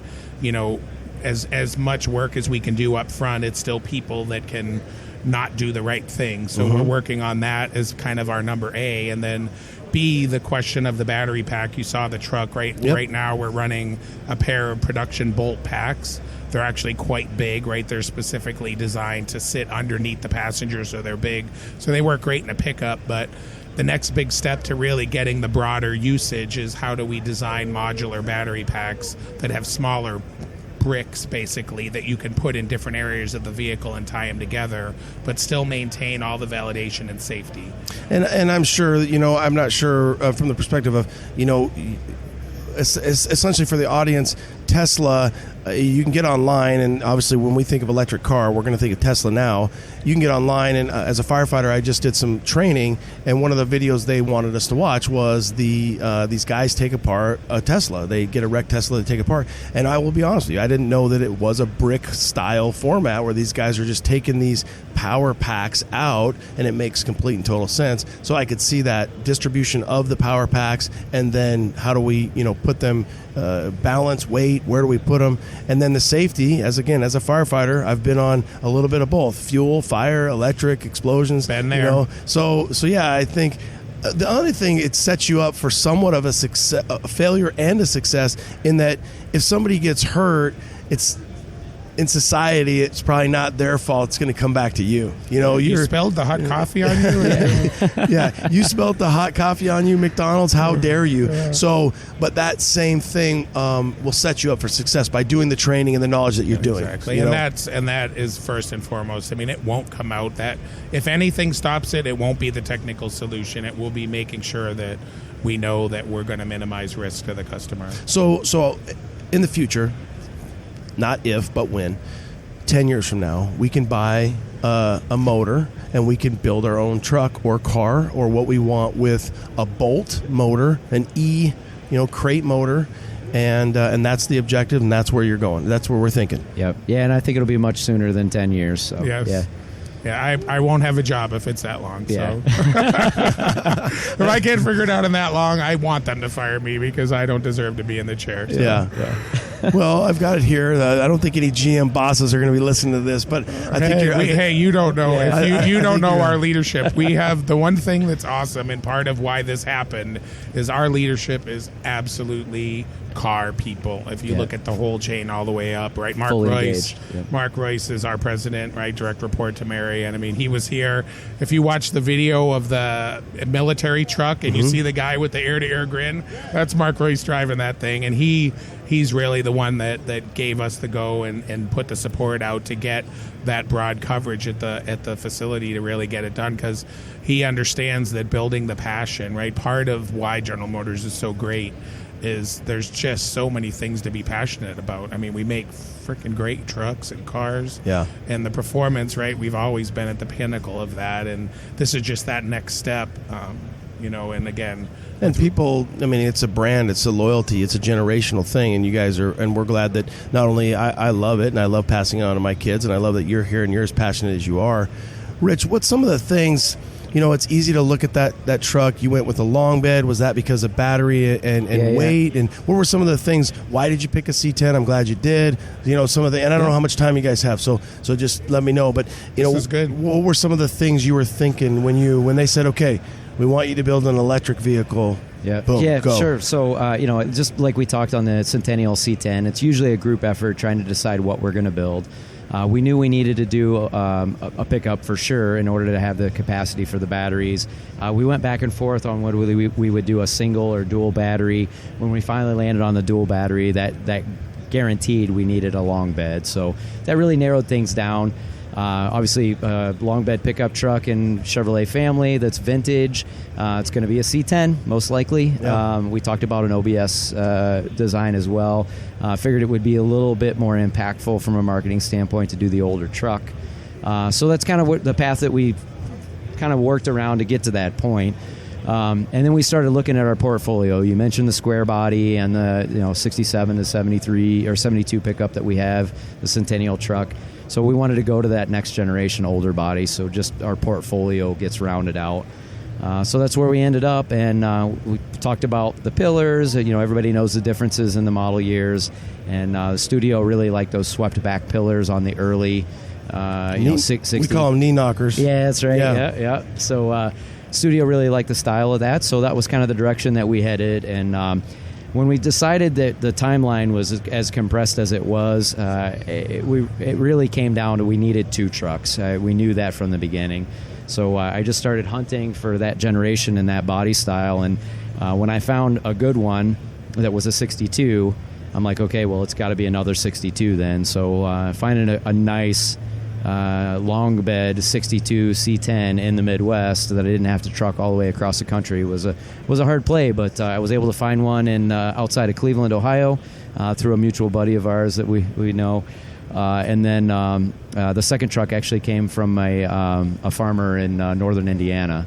as much work as we can do up front, it's still people that can not do the right thing. So we're working on that as kind of our number A. And then B, the question of the battery pack. You saw the truck, right? Yep. Right now we're running a pair of production bolt packs. They're actually quite big, right? They're specifically designed to sit underneath the passenger, so they're big. So they work great in a pickup, but the next big step to really getting the broader usage is how do we design modular battery packs that have smaller bricks, basically, that you can put in different areas of the vehicle and tie them together, but still maintain all the validation and safety. And I'm sure, I'm not sure from the perspective of, essentially for the audience, Tesla, you can get online, and obviously when we think of electric car, we're going to think of Tesla now. You can get online, and as a firefighter, I just did some training, and one of the videos they wanted us to watch was these guys take apart a Tesla. They get a wrecked Tesla to take apart, and I will be honest with you, I didn't know that it was a brick-style format where these guys are just taking these power packs out, and it makes complete and total sense. So I could see that distribution of the power packs, and then how do we, put them, balance, weight, where do we put them? And then the safety, as a firefighter, I've been on a little bit of both: fuel, fire, electric, explosions. Been there. So yeah, I think the only thing, it sets you up for somewhat of a success, a failure and a success, in that if somebody gets hurt, it's in society, it's probably not their fault. It's going to come back to you. You spilled the hot coffee on you? Yeah, you spilled the hot coffee on you, McDonald's. How dare you? So, but that same thing will set you up for success by doing the training and the knowledge that you're doing. Exactly, and that is first and foremost. I mean, it won't come out that if anything stops it, it won't be the technical solution. It will be making sure that we know that we're going to minimize risk to the customer. So in the future, not if, but when, 10 years from now, we can buy a motor and we can build our own truck or car or what we want with a bolt motor, an crate motor, and that's the objective, and that's where you're going. That's where we're thinking. Yep. Yeah, and I think it'll be much sooner than 10 years. So, yes. Yeah. Yeah, I won't have a job if it's that long. Yeah. So if I can't figure it out in that long, I want them to fire me because I don't deserve to be in the chair. So. Yeah. Well, I've got it here. I don't think any GM bosses are going to be listening to this, but I think you don't know. Yeah, you don't know our leadership. We have the one thing that's awesome, and part of why this happened is our leadership is absolutely car people. If you look at the whole chain all the way up, right? Mark Fully Royce. engaged. Yep. Mark Royce is our president, right? Direct report to Mary. And I mean, he was here. If you watch the video of the military truck and you see the guy with the ear-to-ear grin, that's Mark Royce driving that thing. And he's really the one that gave us the go and put the support out to get that broad coverage at the facility to really get it done, because he understands that building the passion, right? Part of why General Motors is so great is there's just so many things to be passionate about. I mean, we make freaking great trucks and cars. Yeah. And the performance, right? We've always been at the pinnacle of that, and this is just that next step, and again... And people, I mean, it's a brand, it's a loyalty, it's a generational thing, and you guys are, and we're glad that not only I love it, and I love passing it on to my kids, and I love that you're here and you're as passionate as you are. Rich, what's some of the things... it's easy to look at that truck. You went with a long bed. Was that because of battery and weight? And what were some of the things? Why did you pick a C10? I'm glad you did. Some of the, and I don't know how much time you guys have, so just let me know. But this is good. What were some of the things you were thinking when they said, okay, we want you to build an electric vehicle? Yeah, boom, yeah, go. Sure. So just like we talked on the Centennial C10, it's usually a group effort trying to decide what we're going to build. We knew we needed to do a pickup for sure in order to have the capacity for the batteries. We went back and forth on whether we would do a single or dual battery. When we finally landed on the dual battery, that guaranteed we needed a long bed. So that really narrowed things down. Obviously, long bed pickup truck in Chevrolet family that's vintage. It's going to be a C10, most likely. Yeah. We talked about an OBS design as well. Figured it would be a little bit more impactful from a marketing standpoint to do the older truck. So that's kind of what the path that we kind of worked around to get to that point. And then we started looking at our portfolio. You mentioned the square body and the 67 to 73 or 72 pickup that we have, the Centennial truck. So we wanted to go to that next generation older body, so just our portfolio gets rounded out. So that's where we ended up, and we talked about the pillars. Everybody knows the differences in the model years, and the studio really liked those swept back pillars on the early 660. We call them knee knockers. Yeah, that's right. Yeah. So studio really liked the style of that, so that was kind of the direction that we headed. And when we decided that the timeline was as compressed as it was, it really came down to we needed 2 trucks. We knew that from the beginning. So I just started hunting for that generation and that body style. And when I found a good one that was a 62, I'm like, okay, well, it's got to be another 62 then. So finding a nice long bed 62 C10 in the Midwest that I didn't have to truck all the way across the country was a hard play, but I was able to find one in outside of Cleveland, Ohio, through a mutual buddy of ours that we know. And then the second truck actually came from a farmer in northern Indiana.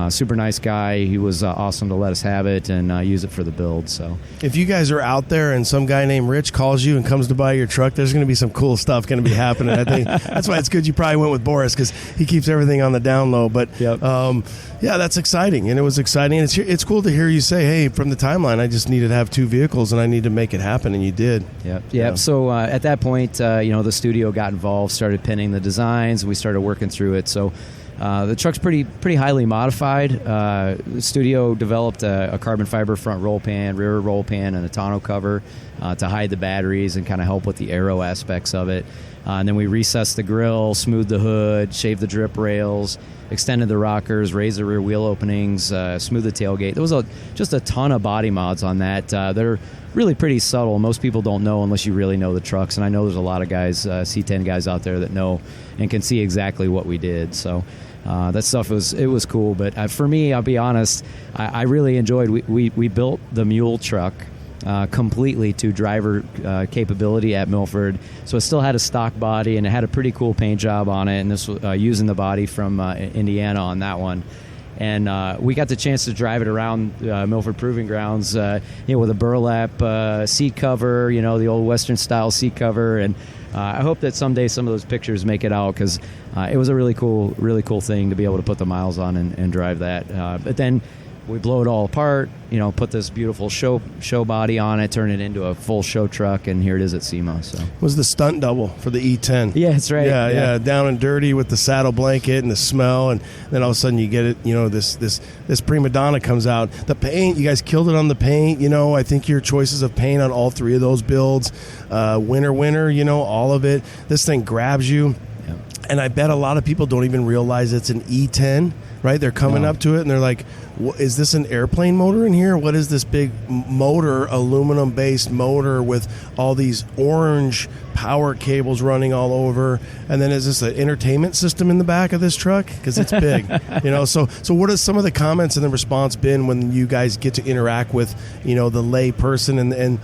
Super nice guy. He was awesome to let us have it and use it for the build. So, if you guys are out there and some guy named Rich calls you and comes to buy your truck, there's going to be some cool stuff going to be happening. I think that's why it's good you probably went with Boris, because he keeps everything on the down low. But yeah, that's exciting, and it was exciting. And it's cool to hear you say, "Hey, from the timeline, I just needed to have 2 vehicles, and I need to make it happen," and you did. Yep. So at that point, the studio got involved, started pinning the designs. We started working through it. So. The truck's pretty highly modified. The studio developed a carbon fiber front roll pan, rear roll pan, and a tonneau cover to hide the batteries and kind of help with the aero aspects of it. And then we recessed the grille, smoothed the hood, shaved the drip rails, extended the rockers, raised the rear wheel openings, smoothed the tailgate. There was just a ton of body mods on that. They're really pretty subtle. Most people don't know unless you really know the trucks. And I know there's a lot of guys, C10 guys out there that know and can see exactly what we did. So that stuff was cool. But for me, I'll be honest, I really enjoyed. We built the mule truck completely to driver capability at Milford, so it still had a stock body and it had a pretty cool paint job on it. And this was using the body from Indiana on that one. And we got the chance to drive it around Milford Proving Grounds, with a burlap seat cover, the old Western style seat cover. And I hope that someday some of those pictures make it out, because it was a really cool thing to be able to put the miles on and drive that. But then we blow it all apart, put this beautiful show body on it, turn it into a full show truck, and here it is at SEMA. So it was the stunt double for the E10. Yeah, that's right. Yeah, down and dirty with the saddle blanket and the smell, and then all of a sudden you get it. This prima donna comes out. The paint, you guys killed it on the paint. I think your choices of paint on all 3 of those builds, winner, all of it. This thing grabs you, and I bet a lot of people don't even realize it's an E10. Right, they're coming up to it and they're like, is this an airplane motor in here? What is this big motor, aluminum-based motor with all these orange power cables running all over? And then is this an entertainment system in the back of this truck? Because it's big, So what has some of the comments and the response been when you guys get to interact with, the lay person and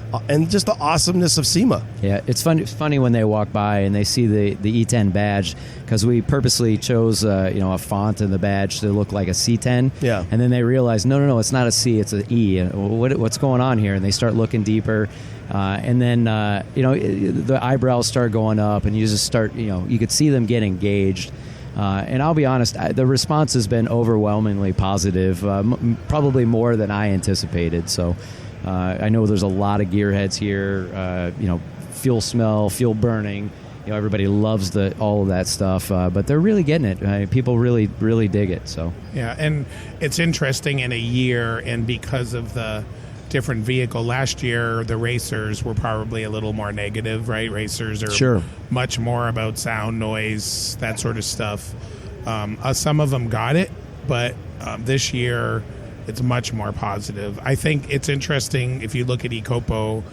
just the awesomeness of SEMA? Yeah, it's funny when they walk by and they see the E10 badge, because we purposely chose a font in the badge to look like a C10. Yeah. And then they realize, no, it's not a C, it's an E. What's going on here? And they start looking deeper. And then, the eyebrows start going up, and you just start, you could see them get engaged. And I'll be honest, the response has been overwhelmingly positive, probably more than I anticipated. So I know there's a lot of gearheads here, fuel smell, fuel burning. Everybody loves all of that stuff, but they're really getting it. People really, really dig it. So yeah, and it's interesting in a year, and because of the different vehicle. Last year, the racers were probably a little more negative, right? Racers are much more about sound, noise, that sort of stuff. Some of them got it, but this year it's much more positive. I think it's interesting if you look at eCopo,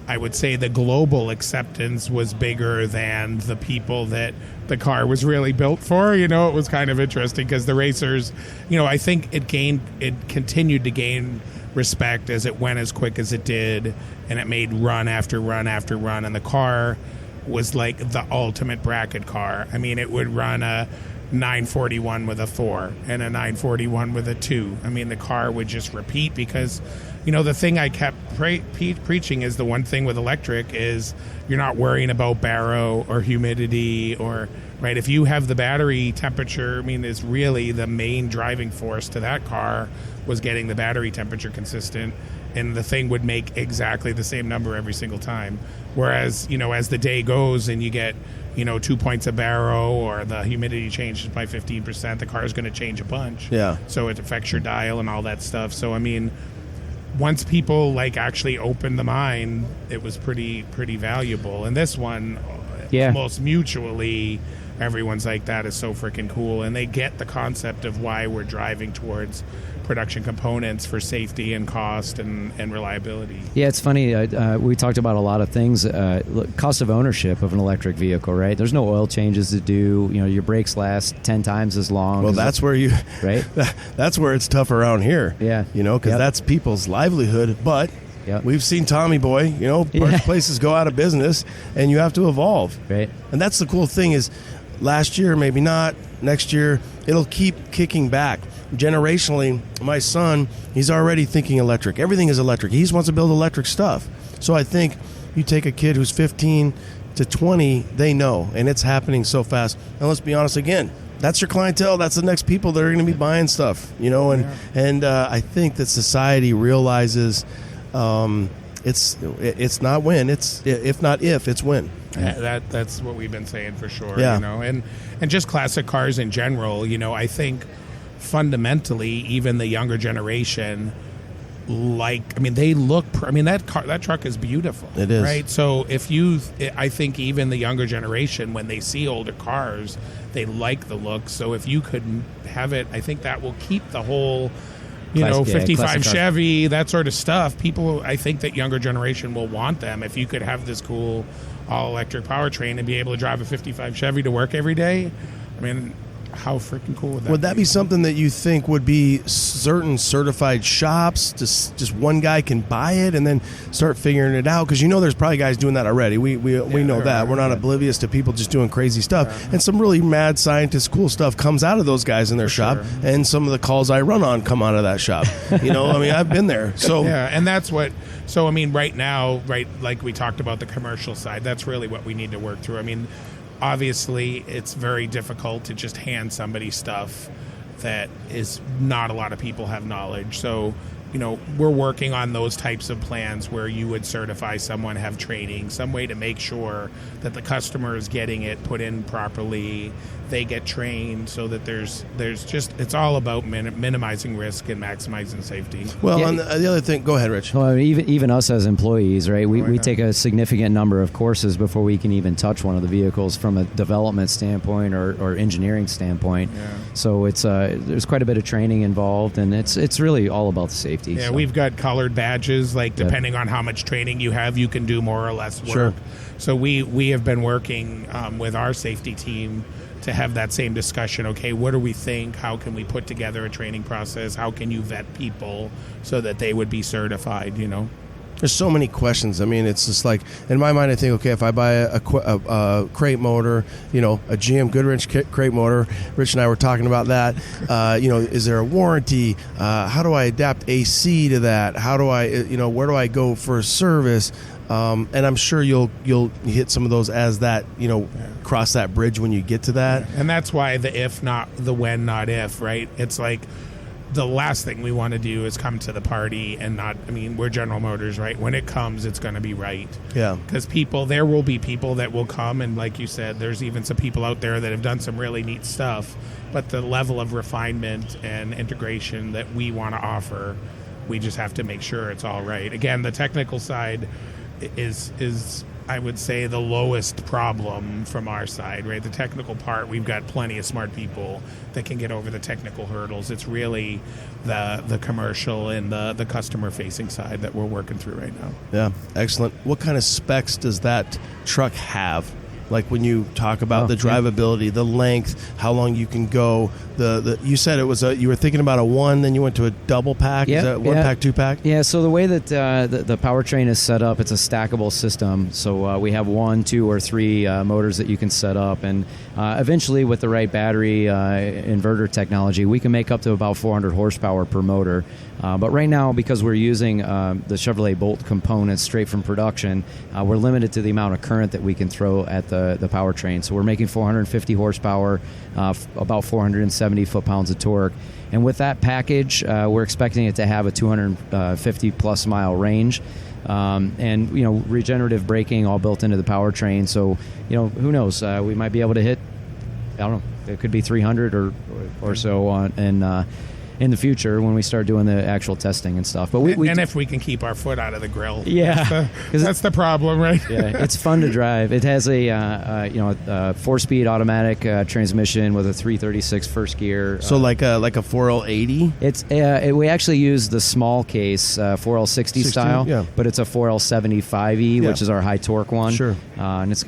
I would say the global acceptance was bigger than the people that the car was really built for. It was kind of interesting because the racers, I think it continued to gain respect as it went as quick as it did, and it made run after run after run, and the car was like the ultimate bracket car. I mean, it would run a 941 with a 4 and a 941 with a 2. I mean, the car would just repeat because, the thing I kept preaching is the one thing with electric is you're not worrying about baro or humidity or, right? If you have the battery temperature, I mean, is really the main driving force to that car was getting the battery temperature consistent, and the thing would make exactly the same number every single time. Whereas, as the day goes and you get, 2 points of baro or the humidity changes by 15%, the car is going to change a bunch. Yeah. So it affects your dial and all that stuff. So, I mean, once people actually opened the mind, it was pretty valuable. And this one, almost mutually, everyone's like, that is so freaking cool. And they get the concept of why we're driving towards production components for safety and cost and reliability. Yeah, it's funny. We talked about a lot of things. Cost of ownership of an electric vehicle, right? There's no oil changes to do. Your brakes last 10 times as long. Well, that's where right? That's where it's tough around here. Yeah. Because that's people's livelihood. But we've seen Tommy Boy, places go out of business and you have to evolve. Right. And that's the cool thing is last year, maybe not, next year, it'll keep kicking back. Generationally, my son, he's already thinking electric. Everything is electric. He just wants to build electric stuff. So I think you take a kid who's 15 to 20, they know, and it's happening so fast. And let's be honest again, that's your clientele. That's the next people that are going to be buying stuff, and I think that society realizes it's not when, it's if not if, it's when. That's what we've been saying for sure. Yeah. And just classic cars in general, I think fundamentally even the younger generation they look that truck is beautiful. It is, right? So I think even the younger generation, when they see older cars, they like the look. So if you could have it, I think that will keep the whole 55 Chevy, that sort of stuff. People, I think that younger generation will want them. If you could have this cool all-electric powertrain and be able to drive a 55 Chevy to work every day, I mean, how freaking cool would that be? Would that be something that you think would be certain certified shops, just one guy can buy it and then start figuring it out? Because there's probably guys doing that already. We know that. We're not oblivious to people just doing crazy stuff. And some really mad scientist cool stuff comes out of those guys in their shop. Sure. And some of the calls I run on come out of that shop. I've been there. So yeah, and that's what... So, right now, like we talked about the commercial side, that's really what we need to work through. Obviously, it's very difficult to just hand somebody stuff that is not a lot of people have knowledge. So, we're working on those types of plans where you would certify someone, have training, some way to make sure that the customer is getting it put in properly, they get trained, so that there's just, it's all about minimizing risk and maximizing safety. Well, and the other thing, go ahead, Rich. Well, even us as employees, right? We take a significant number of courses before we can even touch one of the vehicles from a development standpoint or engineering standpoint. Yeah. So it's there's quite a bit of training involved, and it's really all about the safety. Yeah, so. We've got colored badges. Depending on how much training you have, you can do more or less work. Sure. So we have been working with our safety team to have that same discussion. Okay, what do we think? How can we put together a training process? How can you vet people so that they would be certified? There's so many questions. It's just like, in my mind, I think, okay, if I buy a crate motor, a GM Goodrich crate motor, Rich and I were talking about that, is there a warranty? How do I adapt AC to that? How do I, where do I go for a service? And I'm sure you'll hit some of those as that, cross that bridge when you get to that. And that's why the if, not the when, not if, right? It's like, the last thing we want to do is come to the party and not, we're General Motors, right? When it comes, it's going to be right. Yeah. Because there will be people that will come, and like you said, there's even some people out there that have done some really neat stuff, but the level of refinement and integration that we want to offer, we just have to make sure it's all right. Again, the technical side is I would say, the lowest problem from our side, right? The technical part, we've got plenty of smart people that can get over the technical hurdles. It's really the commercial and the customer-facing side that we're working through right now. Yeah, excellent. What kind of specs does that truck have? Like when you talk about the drivability, the length, how long you can go. You said it was you were thinking about a one, then you went to a double pack. Is that one pack, two pack? Yeah. So the way that the powertrain is set up, it's a stackable system. So we have 1, 2, or 3 motors that you can set up, and eventually, with the right battery inverter technology, we can make up to about 400 horsepower per motor. But right now, because we're using the Chevrolet Bolt components straight from production, we're limited to the amount of current that we can throw at the powertrain. So we're making 450 horsepower, about 470 foot-pounds of torque. And with that package, we're expecting it to have a 250-plus mile range. And, regenerative braking all built into the powertrain. So, who knows? We might be able to hit, I don't know, it could be 300 or so on, in the future when we start doing the actual testing and stuff. But we if we can keep our foot out of the grill. Yeah. That's the problem, right? Yeah, it's fun to drive. It has a 4-speed automatic transmission with a 336 first gear. So like a 4L80? It's we actually use the small case 4L60 style, but it's a 4L75E, which is our high torque one. Sure. And it's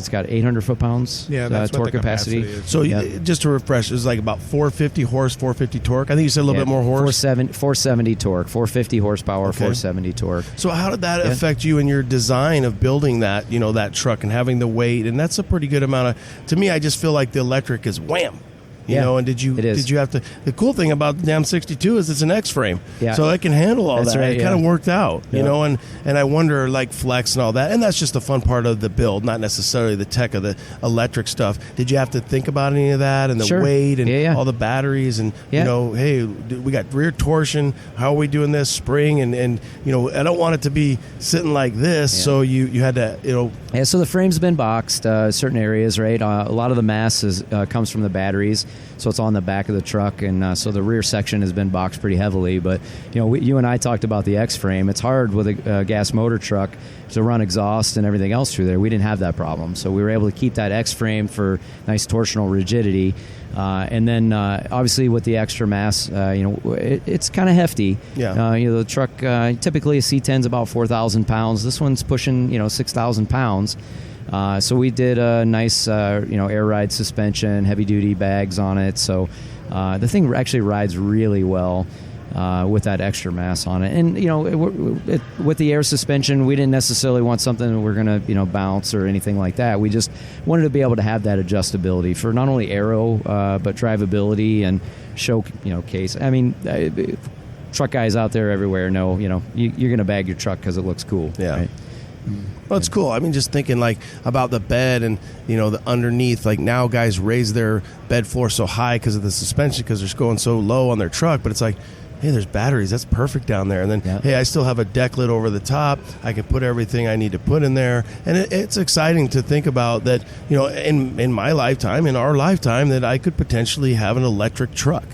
got 800 foot-pounds torque capacity. So just to refresh, it's like about 450 horse, 450 torque. I think you said a little bit more horse. 470 torque, 450 horsepower, 470 torque. So how did that affect you in your design of building that, that truck and having the weight? And that's a pretty good amount of. To me, I just feel like the electric is wham. And did you have to? The cool thing about the damn 62 is it's an X-frame, so it can handle all that. Right, it kind of worked out, and I wonder like flex and all that, and that's just the fun part of the build, not necessarily the tech of the electric stuff. Did you have to think about any of that and the weight and all the batteries and hey, we got rear torsion. How are we doing this spring? And I don't want it to be sitting like this, so you had to Yeah, so the frame's been boxed certain areas, right? A lot of the mass comes from the batteries. So it's on the back of the truck, and so the rear section has been boxed pretty heavily. But you and I talked about the X-frame. It's hard with a gas motor truck to run exhaust and everything else through there. We didn't have that problem, so we were able to keep that X-frame for nice torsional rigidity. And then obviously with the extra mass, it's kind of hefty. The truck typically a C10's about 4,000 pounds. This one's pushing 6,000 pounds. So we did a nice, air ride suspension, heavy duty bags on it. So the thing actually rides really well with that extra mass on it. And with the air suspension, we didn't necessarily want something that we're going to bounce or anything like that. We just wanted to be able to have that adjustability for not only aero but drivability and showcase. I mean, truck guys out there everywhere know you're going to bag your truck because it looks cool. Yeah. Right? Well, it's cool. I mean, just thinking like about the bed and the underneath. Like now, guys raise their bed floor so high because of the suspension because they're going so low on their truck. But it's like, hey, there's batteries. That's perfect down there. And then, hey, I still have a deck lid over the top. I can put everything I need to put in there. And it's exciting to think about that. In my lifetime, in our lifetime, that I could potentially have an electric truck.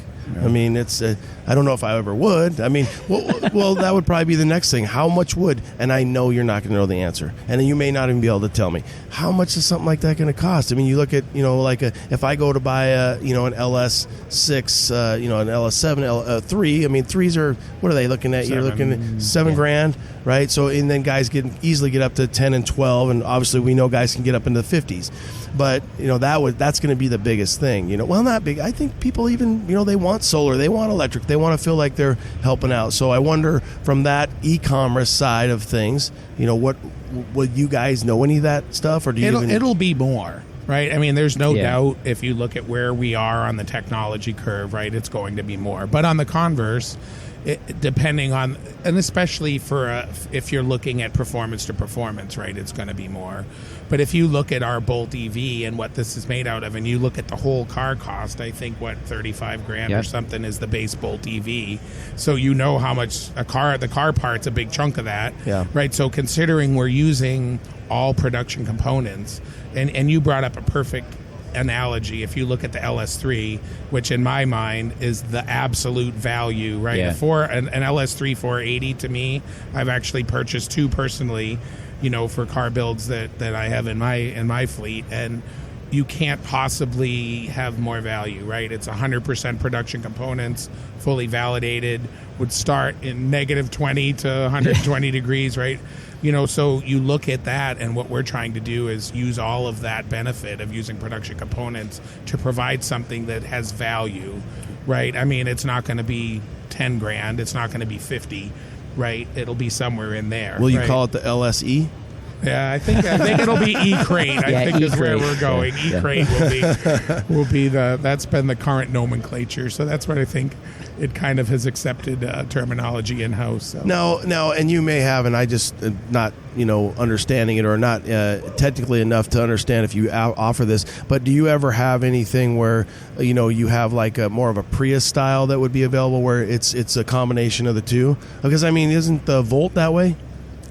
I mean, it's. I don't know if I ever would. I mean, well, that would probably be the next thing. How much would? And I know you're not going to know the answer, and you may not even be able to tell me. How much is something like that going to cost? I mean, you look at if I go to buy an LS6, an LS7, 3. I mean, 3s are what are they looking at? You're looking at $7,000, right? So and then guys can easily get up to 10 and 12, and obviously we know guys can get up into the 50s. But that's going to be the biggest thing. Well, not big. I think people even they want solar, they want electric, they want to feel like they're helping out. So I wonder from that e-commerce side of things, what would you guys know any of that stuff, or do you? It'll be more. Right? I mean, there's no doubt if you look at where we are on the technology curve, right, it's going to be more. But on the converse, depending on, and especially if you're looking at performance to performance, right, it's going to be more. But if you look at our Bolt EV and what this is made out of, and you look at the whole car cost, I think $35,000 or something is the base Bolt EV. So how much the car part's a big chunk of that, right? So considering we're using all production components, and you brought up a perfect analogy. If you look at the LS3, which in my mind is the absolute value, right? An LS3 480 to me, I've actually purchased two personally. for car builds that I have in my fleet, and you can't possibly have more value, right? It's 100% production components, fully validated, would start in negative 20 to 120 degrees, right? So you look at that, and what we're trying to do is use all of that benefit of using production components to provide something that has value, right? I mean, it's not going to be 10 grand, it's not going to be 50, right? It'll be somewhere in there. Will you right? call it the LSE? Yeah, I think it'll be E-Crate. I think is where we're going. Yeah. E-Crate will be that's been the current nomenclature. So that's what I think it kind of has accepted terminology in house. So. No, and you may have, and I just not understanding it or not technically enough to understand if you offer this. But do you ever have anything where you have like more of a Prius style that would be available where it's a combination of the two? Because I mean, isn't the Volt that way?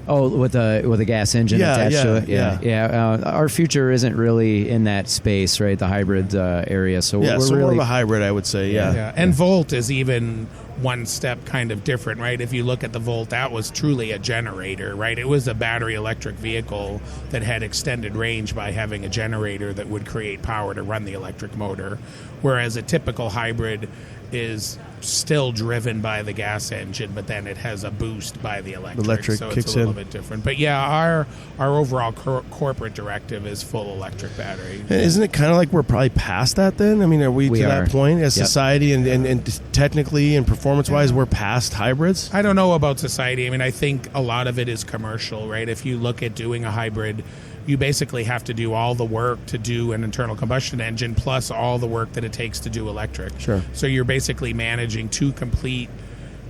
Oh, with a gas engine attached to it. Yeah. Our future isn't really in that space, right? The hybrid area. So we're so really more of a hybrid, I would say. Yeah. And Volt is even one step kind of different, right? If you look at the Volt, that was truly a generator, right? It was a battery electric vehicle that had extended range by having a generator that would create power to run the electric motor, whereas a typical hybrid is still driven by the gas engine, but then it has a boost by the electric, so it's a little bit different. But yeah, our overall corporate directive is full electric battery. Isn't it kind of like we're probably past that then? I mean, are we to that point as society and technically and performance-wise, we're past hybrids? I don't know about society. I mean, I think a lot of it is commercial, right? If you look at doing a hybrid, you basically have to do all the work to do an internal combustion engine plus all the work that it takes to do electric. Sure. So you're basically managing two complete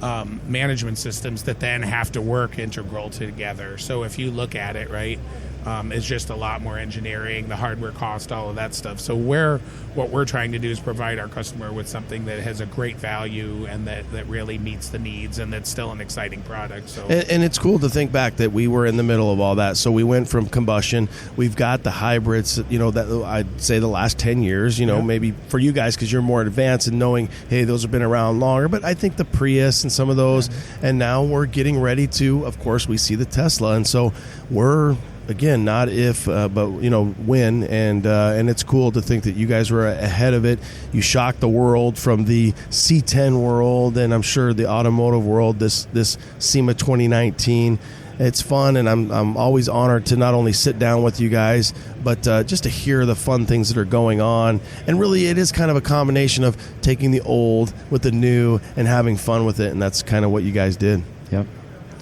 management systems that then have to work integral together. So if you look at it, right, it's just a lot more engineering, the hardware cost, all of that stuff. So what we're trying to do is provide our customer with something that has a great value and that really meets the needs, and that's still an exciting product. So and it's cool to think back that we were in the middle of all that. So we went from combustion, we've got the hybrids, that I'd say the last 10 years, maybe for you guys because you're more advanced and knowing, hey, those have been around longer. But I think the Prius and some of those, and now we're getting ready to, of course, we see the Tesla. And so we're, again, not if, but when, and it's cool to think that you guys were ahead of it. You shocked the world from the C10 world, and I'm sure the automotive world. This SEMA 2019. It's fun, and I'm always honored to not only sit down with you guys, but just to hear the fun things that are going on. And really, it is kind of a combination of taking the old with the new and having fun with it, and that's kind of what you guys did. Yep,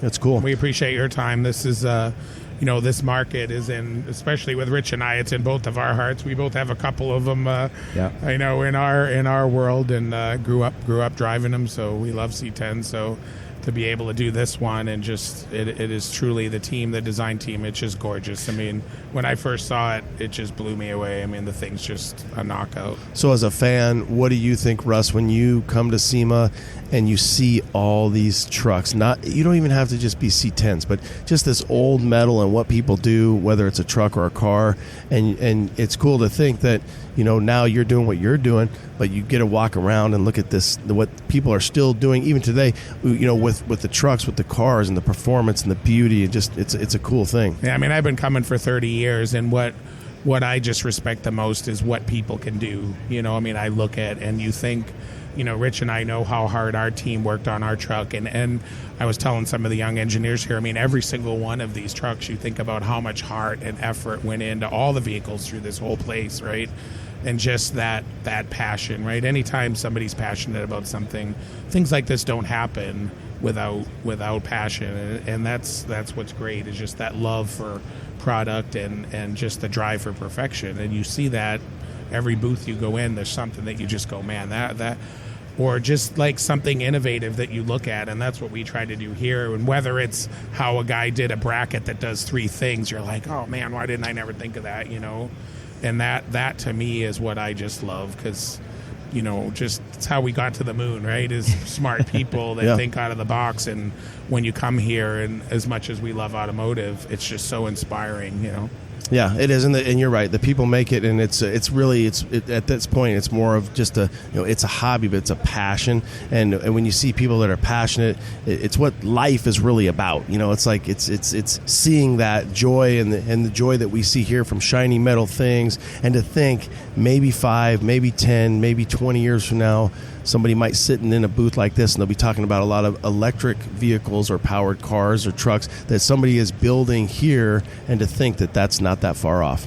that's cool. We appreciate your time. This is this market is in, especially with Rich and I, it's in both of our hearts. We both have a couple of them, I know, in our world, and grew up driving them, so we love C10. So to be able to do this one, and just it is truly the design team. It's just gorgeous. I mean, when I first saw it, it just blew me away. I mean, the thing's just a knockout. So as a fan, what do you think, Russ, when you come to SEMA and you see all these trucks? You don't even have to just be C10s, but just this old metal and what people do, whether it's a truck or a car, and it's cool to think that now you're doing what you're doing, but you get to walk around and look at what people are still doing even today, with the trucks, with the cars, and the performance and the beauty, and just it's a cool thing. Yeah, I mean, I've been coming for 30 years, and what I just respect the most is what people can do. I mean, I look at, and you think, Rich and I know how hard our team worked on our truck, and I was telling some of the young engineers here, I mean, every single one of these trucks, you think about how much heart and effort went into all the vehicles through this whole place, right? And just that passion, right? Anytime somebody's passionate about something, things like this don't happen without passion, and that's what's great, is just that love for product and just the drive for perfection. And you see that every booth you go in, there's something that you just go, man, that or just like something innovative that you look at, and that's what we try to do here. And whether it's how a guy did a bracket that does 3 things, you're like, oh man, why didn't I never think of that, And that to me is what I just love, because just it's how we got to the moon, right? Is smart people that think out of the box. And when you come here, and as much as we love automotive, it's just so inspiring, Yeah, it is, and you're right. The people make it, and it's at this point, it's more of just it's a hobby, but it's a passion. And when you see people that are passionate, it's what life is really about. It's like it's seeing that joy and the joy that we see here from shiny metal things, and to think maybe 5, maybe 10, maybe 20 years from now, somebody might sit in a booth like this and they'll be talking about a lot of electric vehicles or powered cars or trucks that somebody is building here, and to think that that's not that far off.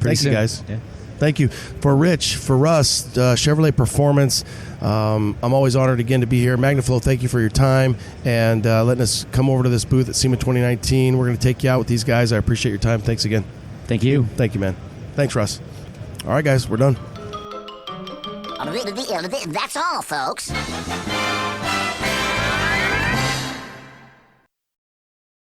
Thank you, guys. Yeah. Thank you. For Rich, for Russ, Chevrolet Performance, I'm always honored again to be here. Magnaflow, thank you for your time and letting us come over to this booth at SEMA 2019. We're going to take you out with these guys. I appreciate your time. Thanks again. Thank you. Thank you, man. Thanks, Russ. All right, guys, we're done. That's all, folks.